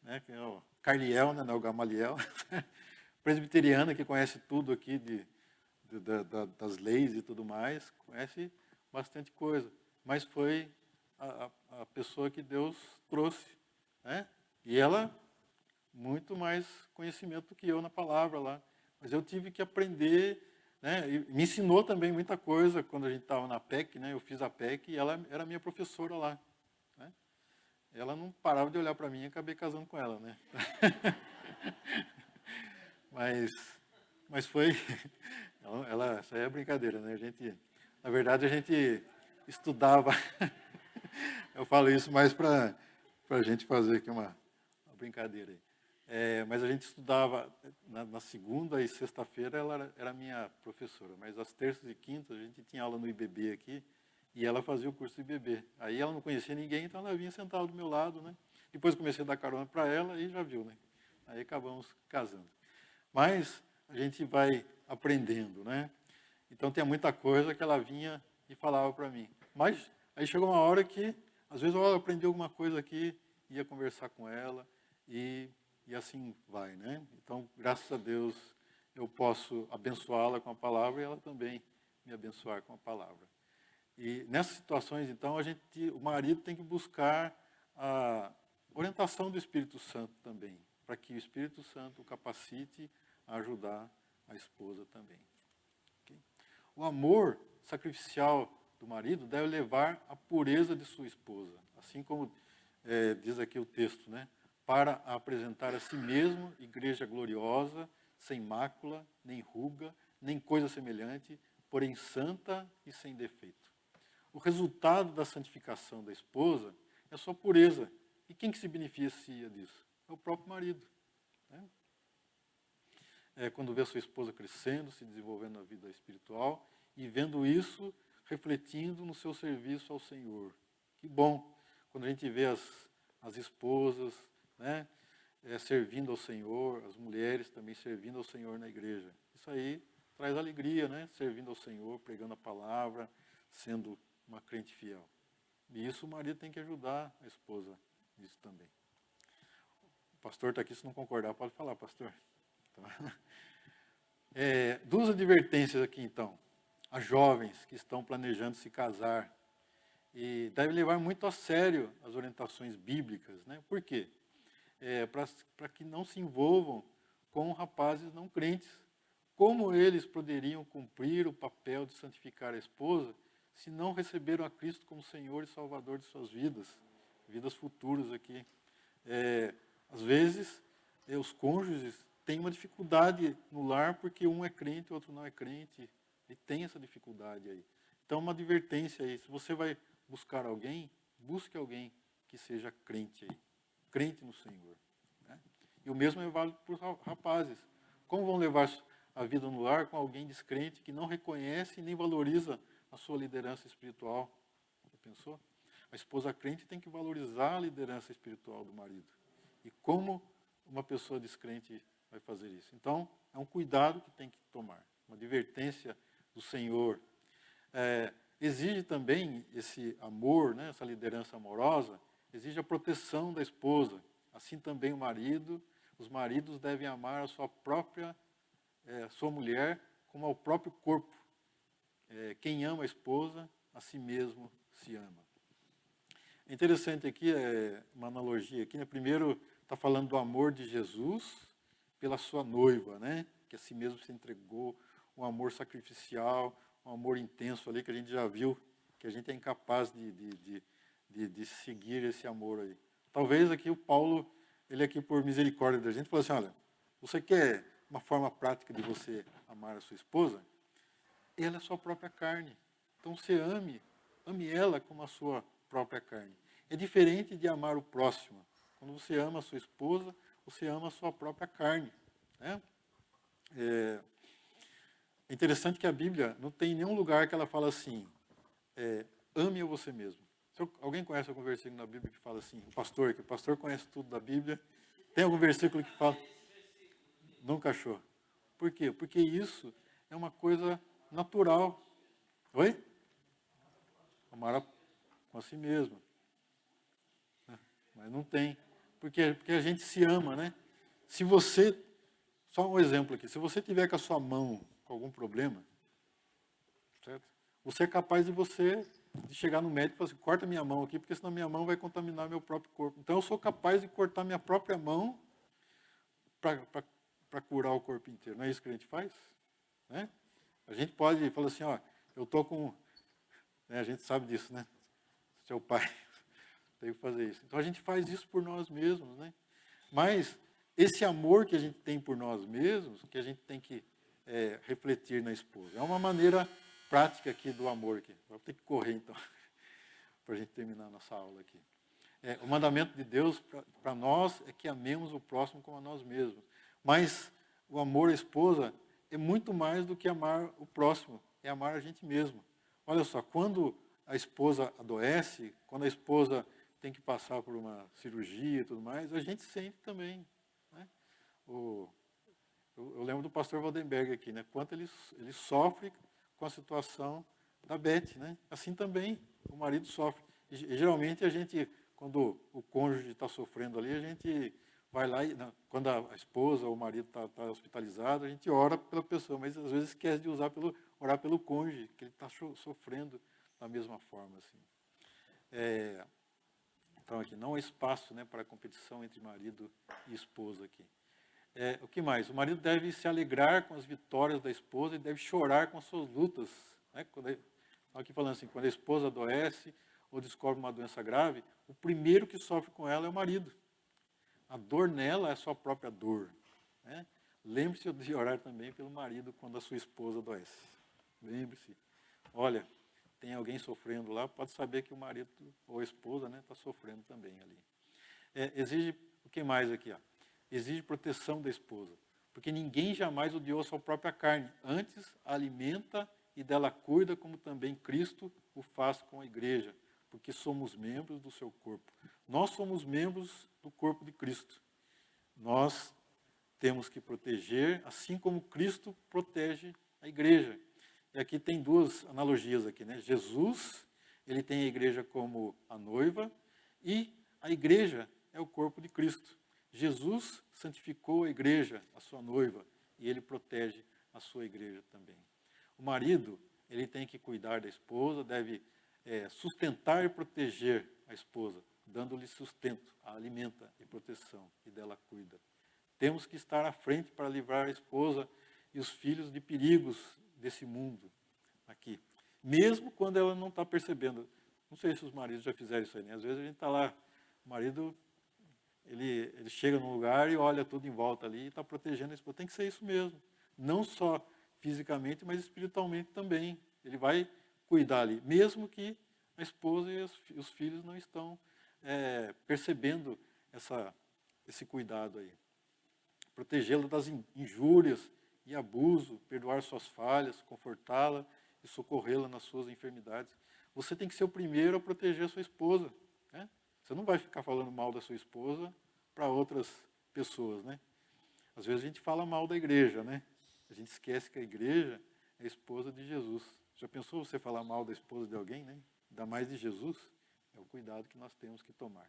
né, que é o Carliel, né, o Gamaliel, presbiteriana, que conhece tudo aqui das leis e tudo mais, conhece bastante coisa. Mas foi a pessoa que Deus trouxe, né? E ela, muito mais conhecimento do que eu na palavra lá. Mas eu tive que aprender, né? E me ensinou também muita coisa quando a gente estava na PEC, né? Eu fiz a PEC e ela era minha professora lá, né? Ela não parava de olhar para mim e acabei casando com ela, né? mas foi... Isso aí é brincadeira, né? Na verdade, a gente estudava... Eu falo isso mais para a gente fazer aqui uma brincadeira aí. Mas a gente estudava, na segunda e sexta-feira ela era minha professora, mas às terças e quintas a gente tinha aula no IBB aqui, e ela fazia o curso do IBB. Aí ela não conhecia ninguém, então ela vinha sentar do meu lado, né? Depois comecei a dar carona para ela e já viu, né? Aí acabamos casando. Mas a gente vai aprendendo, né? Então tem muita coisa que ela vinha e falava para mim. Mas aí chegou uma hora que, às vezes, eu aprendi alguma coisa aqui, ia conversar com ela e assim vai, né? Então, graças a Deus, eu posso abençoá-la com a palavra e ela também me abençoar com a palavra. E nessas situações, então, o marido tem que buscar a orientação do Espírito Santo também, para que o Espírito Santo o capacite a ajudar a esposa também. Okay? O amor sacrificial do marido deve levar à pureza de sua esposa, assim como diz aqui o texto, né? Para apresentar a si mesmo igreja gloriosa, sem mácula, nem ruga, nem coisa semelhante, porém santa e sem defeito. O resultado da santificação da esposa é a sua pureza. E quem que se beneficia disso? É o próprio marido, né? Quando vê a sua esposa crescendo, se desenvolvendo na vida espiritual e vendo isso refletindo no seu serviço ao Senhor. Que bom quando a gente vê as esposas, né, servindo ao Senhor, as mulheres também servindo ao Senhor na igreja. Isso aí traz alegria, né? Servindo ao Senhor, pregando a palavra, sendo uma crente fiel. E isso o marido tem que ajudar a esposa nisso também. O pastor está aqui, se não concordar, pode falar, pastor. Então, duas advertências aqui, então. A jovens que estão planejando se casar. E devem levar muito a sério as orientações bíblicas, né? Por quê? Para que não se envolvam com rapazes não crentes. Como eles poderiam cumprir o papel de santificar a esposa se não receberam a Cristo como Senhor e Salvador de suas vidas, vidas futuras aqui. Às vezes, os cônjuges têm uma dificuldade no lar porque um é crente e o outro não é crente, e tem essa dificuldade aí. Então, uma advertência aí, se você vai buscar alguém, busque alguém que seja crente aí, crente no Senhor. Né? E o mesmo é válido para os rapazes. Como vão levar a vida no lar com alguém descrente que não reconhece e nem valoriza a sua liderança espiritual? Já pensou? A esposa crente tem que valorizar a liderança espiritual do marido. E como uma pessoa descrente vai fazer isso? Então, é um cuidado que tem que tomar, uma advertência do Senhor. Exige também esse amor, né, essa liderança amorosa, exige a proteção da esposa. Assim também o marido, os maridos devem amar a sua própria, sua mulher como ao próprio corpo. Quem ama a esposa, a si mesmo se ama. É interessante aqui, uma analogia aqui, né? Primeiro está falando do amor de Jesus pela sua noiva, né? Que a si mesmo se entregou, um amor sacrificial, um amor intenso ali, que a gente já viu, que a gente é incapaz de seguir esse amor aí. Talvez aqui o Paulo, ele aqui por misericórdia da gente, falou assim, olha, você quer uma forma prática de você amar a sua esposa? Ela é a sua própria carne. Então você ame ela como a sua própria carne. É diferente de amar o próximo. Quando você ama a sua esposa, você ama a sua própria carne. Né? É interessante que a Bíblia não tem nenhum lugar que ela fala assim, ame a você mesmo. Alguém conhece algum versículo na Bíblia que fala assim? O pastor conhece tudo da Bíblia. Tem algum versículo que fala? Nunca achou. Por quê? Porque isso é uma coisa natural. Oi? Amar com a si mesmo. Mas não tem. Porque a gente se ama, né? Se você, só um exemplo aqui, se você tiver com a sua mão com algum problema, certo? Você é capaz de chegar no médico e falar assim, corta minha mão aqui, porque senão minha mão vai contaminar meu próprio corpo. Então eu sou capaz de cortar minha própria mão para curar o corpo inteiro. Não é isso que a gente faz? Né? A gente pode falar assim, ó, eu estou com... Né, a gente sabe disso, né? Seu pai tem que fazer isso. Então a gente faz isso por nós mesmos, né? Mas esse amor que a gente tem por nós mesmos, que a gente tem que refletir na esposa. É uma maneira prática aqui do amor. Aqui. Vou ter que correr, então, para a gente terminar a nossa aula aqui. O mandamento de Deus para nós é que amemos o próximo como a nós mesmos. Mas o amor à esposa é muito mais do que amar o próximo, é amar a gente mesmo. Olha só, quando a esposa adoece, quando a esposa tem que passar por uma cirurgia e tudo mais, a gente sente também. Né? Eu lembro do pastor Waldenberg aqui, né? Quanto ele sofre com a situação da Beth. Né? Assim também o marido sofre. E, geralmente a gente, quando o cônjuge está sofrendo ali, a gente vai lá, quando a esposa ou o marido está hospitalizado, a gente ora pela pessoa, mas às vezes esquece de orar pelo cônjuge, que ele está sofrendo da mesma forma. Assim. Então, aqui não há espaço, né, para competição entre marido e esposa aqui. O que mais? O marido deve se alegrar com as vitórias da esposa e deve chorar com as suas lutas. Né? Aqui falando assim, quando a esposa adoece ou descobre uma doença grave, o primeiro que sofre com ela é o marido. A dor nela é a sua própria dor. Né? Lembre-se de orar também pelo marido quando a sua esposa adoece. Lembre-se. Olha, tem alguém sofrendo lá, pode saber que o marido ou a esposa está sofrendo também ali. Exige, o que mais aqui? Ó? Exige proteção da esposa, porque ninguém jamais odiou a sua própria carne, antes a alimenta e dela cuida, como também Cristo o faz com a igreja, porque somos membros do seu corpo. Nós somos membros do corpo de Cristo. Nós temos que proteger, assim como Cristo protege a igreja. E aqui tem duas analogias aqui, né? Jesus, ele tem a igreja como a noiva e a igreja é o corpo de Cristo. Jesus santificou a igreja, a sua noiva, e ele protege a sua igreja também. O marido, ele tem que cuidar da esposa, deve sustentar e proteger a esposa, dando-lhe sustento, a alimenta e proteção, e dela cuida. Temos que estar à frente para livrar a esposa e os filhos de perigos desse mundo aqui. mesmo quando ela não está percebendo. Não sei se os maridos já fizeram isso aí, né? Às vezes a gente está lá, o marido, ele chega num lugar e olha tudo em volta ali e está protegendo a esposa. Tem que ser isso mesmo. Não só fisicamente, mas espiritualmente também. Ele vai cuidar ali, mesmo que a esposa e os filhos não estão percebendo esse cuidado aí. Protegê-la das injúrias e abuso, perdoar suas falhas, confortá-la e socorrê-la nas suas enfermidades. Você tem que ser o primeiro a proteger a sua esposa, né? Você não vai ficar falando mal da sua esposa para outras pessoas, né? Às vezes a gente fala mal da igreja, né? A gente esquece que a igreja é a esposa de Jesus. Já pensou você falar mal da esposa de alguém, né? Ainda mais de Jesus? É o cuidado que nós temos que tomar.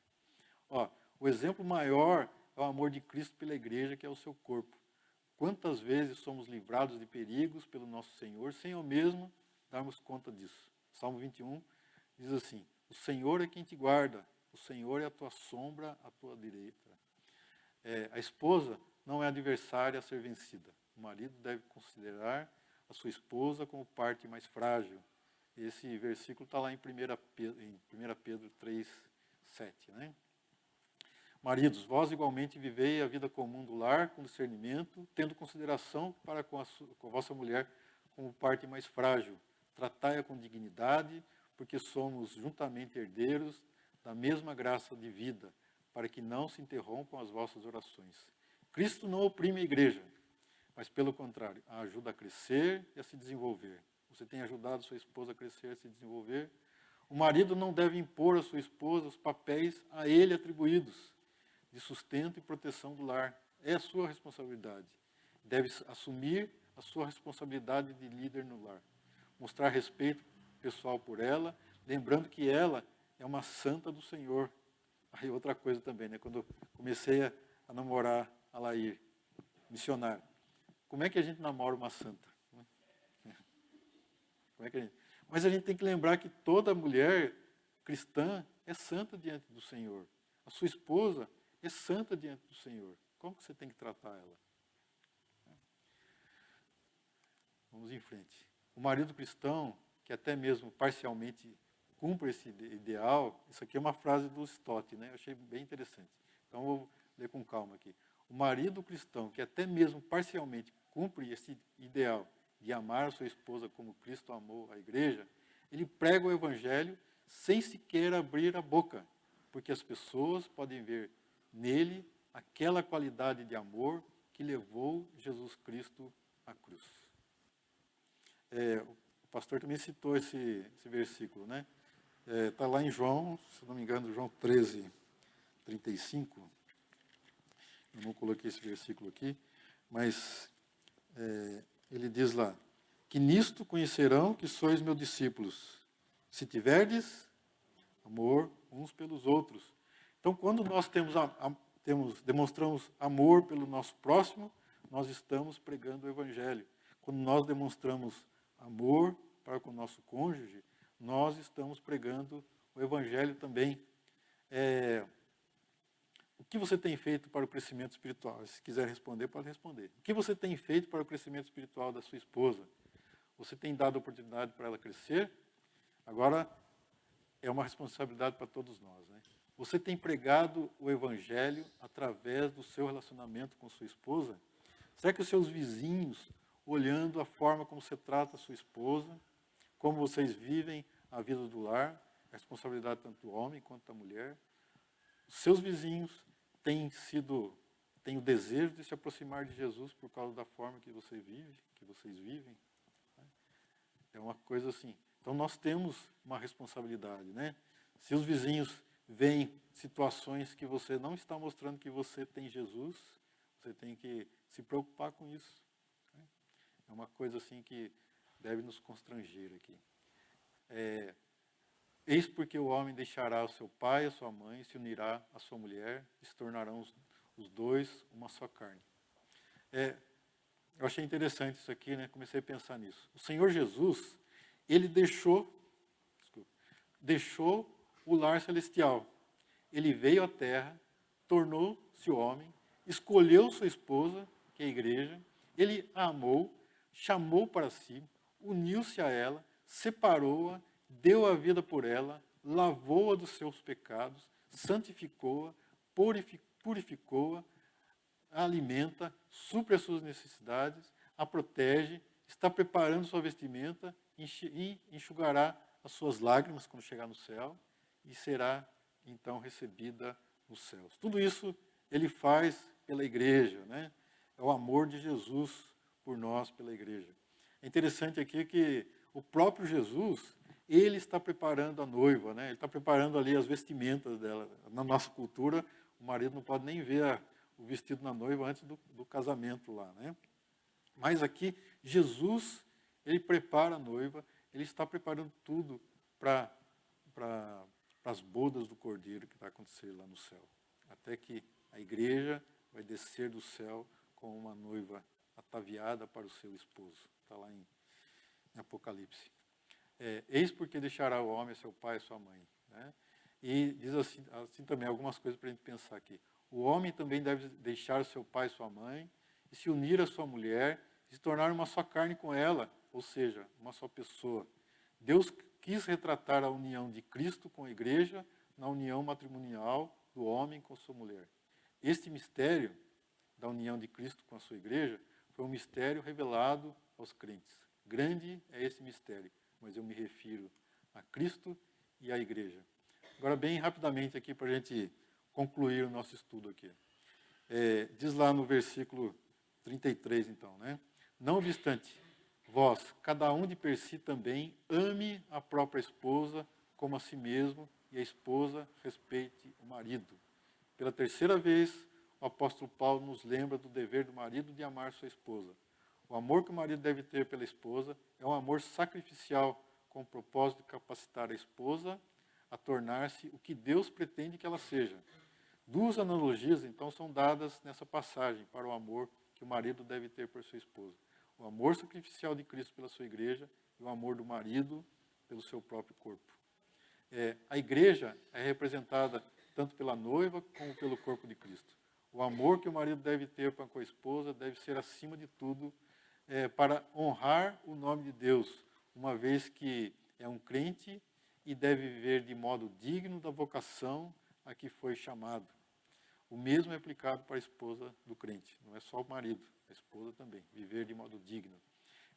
Ó, o exemplo maior é o amor de Cristo pela igreja, que é o seu corpo. Quantas vezes somos livrados de perigos pelo nosso Senhor, sem ao mesmo darmos conta disso. Salmo 21 diz assim: o Senhor é quem te guarda, o Senhor é a tua sombra à tua direita. A esposa não é adversária a ser vencida. O marido deve considerar a sua esposa como parte mais frágil. Esse versículo está lá em 1 Pedro 3, 7, né? Maridos, vós igualmente vivei a vida comum do lar com discernimento, tendo consideração para com a vossa mulher como parte mais frágil. Tratai-a com dignidade, porque somos juntamente herdeiros da mesma graça de vida, para que não se interrompam as vossas orações. Cristo não oprime a igreja, mas, pelo contrário, a ajuda a crescer e a se desenvolver. Você tem ajudado sua esposa a crescer e a se desenvolver? O marido não deve impor à sua esposa os papéis a ele atribuídos, de sustento e proteção do lar. É a sua responsabilidade. Deve assumir a sua responsabilidade de líder no lar. Mostrar respeito pessoal por ela, lembrando que ela é uma santa do Senhor. Aí outra coisa também, né? Quando eu comecei a namorar a Lair, missionária, como é que a gente namora uma santa? Como é que a gente... Mas a gente tem que lembrar que toda mulher cristã é santa diante do Senhor. A sua esposa é santa diante do Senhor. Como que você tem que tratar ela? Vamos em frente. O marido cristão, que até mesmo parcialmente cumpre esse ideal, isso aqui é uma frase do Stott, né? Eu achei bem interessante. Então, vou ler com calma aqui. O marido cristão, que até mesmo parcialmente cumpre esse ideal de amar a sua esposa como Cristo amou a igreja, ele prega o evangelho sem sequer abrir a boca, porque as pessoas podem ver nele aquela qualidade de amor que levou Jesus Cristo à cruz. O pastor também citou esse versículo, né? Está lá em João, se não me engano, João 13, 35. Eu não coloquei esse versículo aqui, mas ele diz lá, que nisto conhecerão que sois meus discípulos, se tiverdes amor uns pelos outros. Então, quando nós demonstramos amor pelo nosso próximo, nós estamos pregando o evangelho. Quando nós demonstramos amor para com o nosso cônjuge, nós estamos pregando o evangelho também. O que você tem feito para o crescimento espiritual? Se quiser responder, pode responder. O que você tem feito para o crescimento espiritual da sua esposa? Você tem dado oportunidade para ela crescer? Agora, é uma responsabilidade para todos nós, né? Você tem pregado o evangelho através do seu relacionamento com sua esposa? Será que os seus vizinhos, olhando a forma como você trata a sua esposa, como vocês vivem a vida do lar, a responsabilidade tanto do homem quanto da mulher, os seus vizinhos têm o desejo de se aproximar de Jesus por causa da forma que você vive, que vocês vivem? É uma coisa assim. Então, nós temos uma responsabilidade, né? Se os vizinhos veem situações que você não está mostrando que você tem Jesus, você tem que se preocupar com isso. Né? É uma coisa assim que deve nos constranger aqui. Eis porque o homem deixará o seu pai e a sua mãe, se unirá à sua mulher, e se tornarão os dois uma só carne. Eu achei interessante isso aqui, né? Comecei a pensar nisso. O Senhor Jesus, ele deixou o lar celestial. Ele veio à terra, tornou-se homem, escolheu sua esposa, que é a igreja, ele a amou, chamou para si, uniu-se a ela, separou-a, deu a vida por ela, lavou-a dos seus pecados, santificou-a, purificou-a, a alimenta, supre as suas necessidades, a protege, está preparando sua vestimenta e enxugará as suas lágrimas quando chegar no céu e será então recebida nos céus. Tudo isso ele faz pela igreja, né? É o amor de Jesus por nós, pela igreja. É interessante aqui que o próprio Jesus, ele está preparando a noiva, né? Ele está preparando ali as vestimentas dela. Na nossa cultura, o marido não pode nem ver o vestido na noiva antes do casamento lá, né? Mas aqui, Jesus, ele prepara a noiva, ele está preparando tudo para as bodas do Cordeiro que vai acontecer lá no céu. Até que a igreja vai descer do céu com uma noiva ataviada para o seu esposo. Está lá em Apocalipse. Eis porque deixará o homem seu pai e sua mãe. Né? E diz assim também, algumas coisas para a gente pensar aqui. O homem também deve deixar seu pai e sua mãe e se unir à sua mulher e se tornar uma só carne com ela, ou seja, uma só pessoa. Deus quis retratar a união de Cristo com a igreja na união matrimonial do homem com sua mulher. Este mistério da união de Cristo com a sua igreja foi um mistério revelado aos crentes. Grande é esse mistério, mas eu me refiro a Cristo e à igreja. Agora, bem rapidamente aqui, para a gente concluir o nosso estudo aqui. Diz lá no versículo 33, então, né? Não obstante, vós, cada um de per si também, ame a própria esposa como a si mesmo, e a esposa respeite o marido. Pela terceira vez, o apóstolo Paulo nos lembra do dever do marido de amar sua esposa. O amor que o marido deve ter pela esposa é um amor sacrificial, com o propósito de capacitar a esposa a tornar-se o que Deus pretende que ela seja. Duas analogias, então, são dadas nessa passagem para o amor que o marido deve ter por sua esposa. O amor sacrificial de Cristo pela sua igreja e o amor do marido pelo seu próprio corpo. A igreja é representada tanto pela noiva como pelo corpo de Cristo. O amor que o marido deve ter para com a esposa deve ser, acima de tudo, para honrar o nome de Deus, uma vez que é um crente e deve viver de modo digno da vocação a que foi chamado. O mesmo é aplicado para a esposa do crente, não é só o marido, a esposa também, viver de modo digno.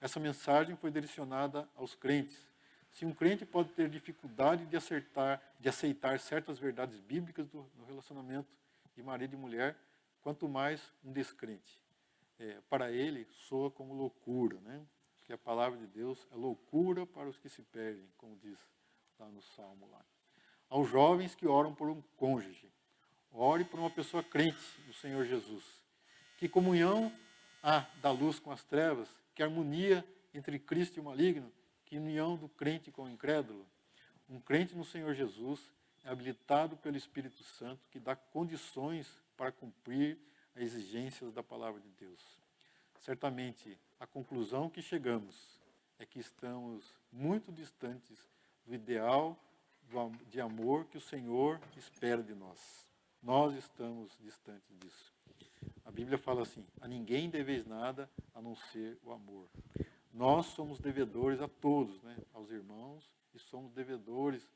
Essa mensagem foi direcionada aos crentes. Se um crente pode ter dificuldade de aceitar certas verdades bíblicas do relacionamento de marido e mulher, quanto mais um descrente. Para ele, soa como loucura, né? Porque a palavra de Deus é loucura para os que se perdem, como diz lá no Salmo. Lá. Aos jovens que oram por um cônjuge, ore por uma pessoa crente do Senhor Jesus. Que comunhão há da luz com as trevas, que harmonia entre Cristo e o maligno, que união do crente com o incrédulo. Um crente no Senhor Jesus é habilitado pelo Espírito Santo, que dá condições para cumprir as exigências da palavra de Deus. Certamente, a conclusão que chegamos é que estamos muito distantes do ideal de amor que o Senhor espera de nós. Nós estamos distantes disso. A Bíblia fala assim, a ninguém deveis nada a não ser o amor. Nós somos devedores a todos, né? Aos irmãos, e somos devedores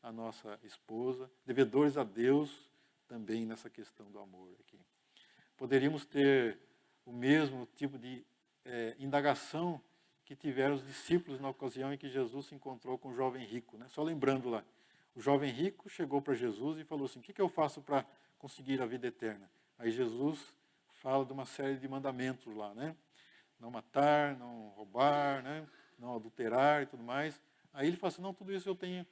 à nossa esposa, devedores a Deus também nessa questão do amor aqui. Poderíamos ter o mesmo tipo de indagação que tiveram os discípulos na ocasião em que Jesus se encontrou com o jovem rico, né? Só lembrando lá, o jovem rico chegou para Jesus e falou assim, o que eu faço para conseguir a vida eterna? Aí Jesus fala de uma série de mandamentos lá, né? Não matar, não roubar, né? Não adulterar e tudo mais. Aí ele fala assim, não, tudo isso eu tenho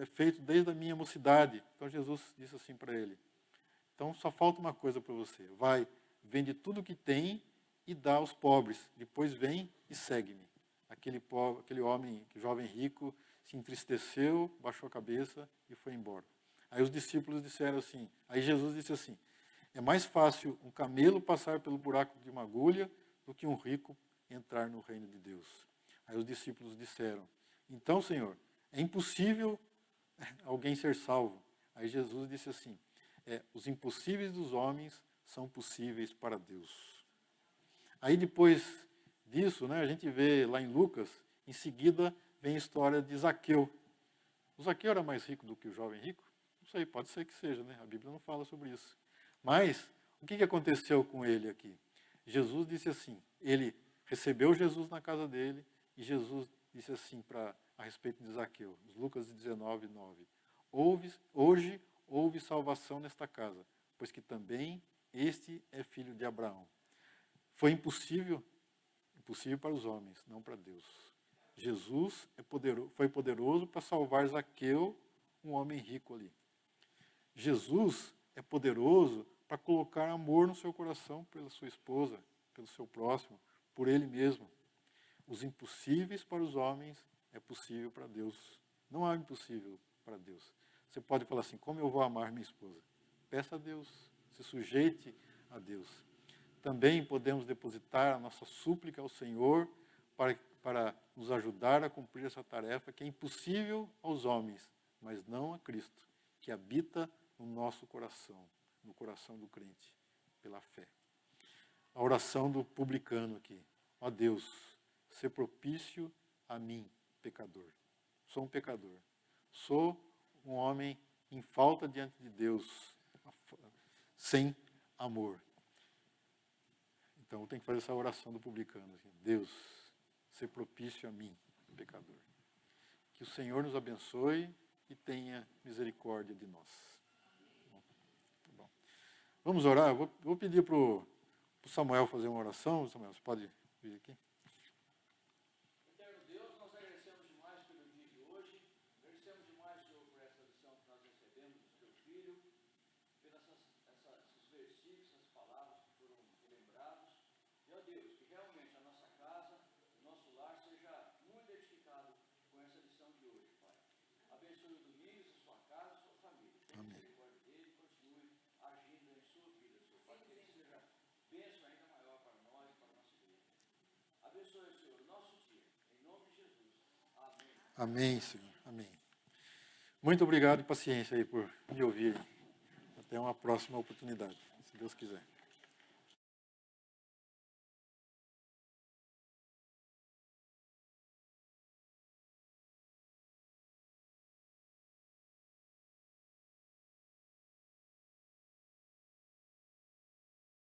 feito desde a minha mocidade. Então Jesus disse assim para ele, então só falta uma coisa para você, vai, vende tudo que tem e dá aos pobres, depois vem e segue-me. Aquele homem, jovem rico, se entristeceu, baixou a cabeça e foi embora. Aí os discípulos disseram assim, aí Jesus disse assim, é mais fácil um camelo passar pelo buraco de uma agulha do que um rico entrar no reino de Deus. Aí os discípulos disseram, então, Senhor, é impossível alguém ser salvo. Aí Jesus disse assim, os impossíveis dos homens são possíveis para Deus. Aí depois disso, né, a gente vê lá em Lucas, em seguida vem a história de Zaqueu. O Zaqueu era mais rico do que o jovem rico? Não sei, pode ser que seja, né? A Bíblia não fala sobre isso. Mas, o que aconteceu com ele aqui? Jesus disse assim, ele recebeu Jesus na casa dele, e Jesus disse assim a respeito de Zaqueu, Lucas 19, 9. Hoje houve salvação nesta casa, pois que também este é filho de Abraão. Foi impossível para os homens, não para Deus. Jesus foi poderoso para salvar Zaqueu, um homem rico ali. Jesus é poderoso para colocar amor no seu coração pela sua esposa, pelo seu próximo, por ele mesmo. Os impossíveis para os homens é possível para Deus. Não há impossível para Deus. Você pode falar assim, como eu vou amar minha esposa? Peça a Deus, se sujeite a Deus. Também podemos depositar a nossa súplica ao Senhor para nos ajudar a cumprir essa tarefa que é impossível aos homens, mas não a Cristo, que habita no nosso coração, no coração do crente, pela fé. A oração do publicano aqui. Ó Deus, ser propício a mim, pecador. Sou um pecador. Sou um homem em falta diante de Deus, sem amor. Então, eu tenho que fazer essa oração do publicano. Assim, Deus, ser propício a mim, pecador. Que o Senhor nos abençoe e tenha misericórdia de nós. Tá bom. Vamos orar? Eu vou pedir para o Samuel fazer uma oração. Samuel, você pode vir aqui? Eterno Deus, nós agradecemos demais pelo dia de hoje. Agradecemos demais, Senhor, por essa lição que nós recebemos do teu filho, pelos esses versículos, essas palavras que foram lembrados. E, ó Deus, que realmente a nossa casa, o nosso lar seja muito edificado com essa lição de hoje, Pai. Abençoe o Domingos, a sua casa, a sua família. Tenha misericórdia dele, continue agindo em sua vida, Senhor, para que ele seja bênção ainda maior para nós e para a nossa igreja. Abençoe, Senhor, o nosso dia, em nome de Jesus. Amém. Amém, Senhor. Amém. Muito obrigado e paciência aí por me ouvir. Até uma próxima oportunidade, se Deus quiser.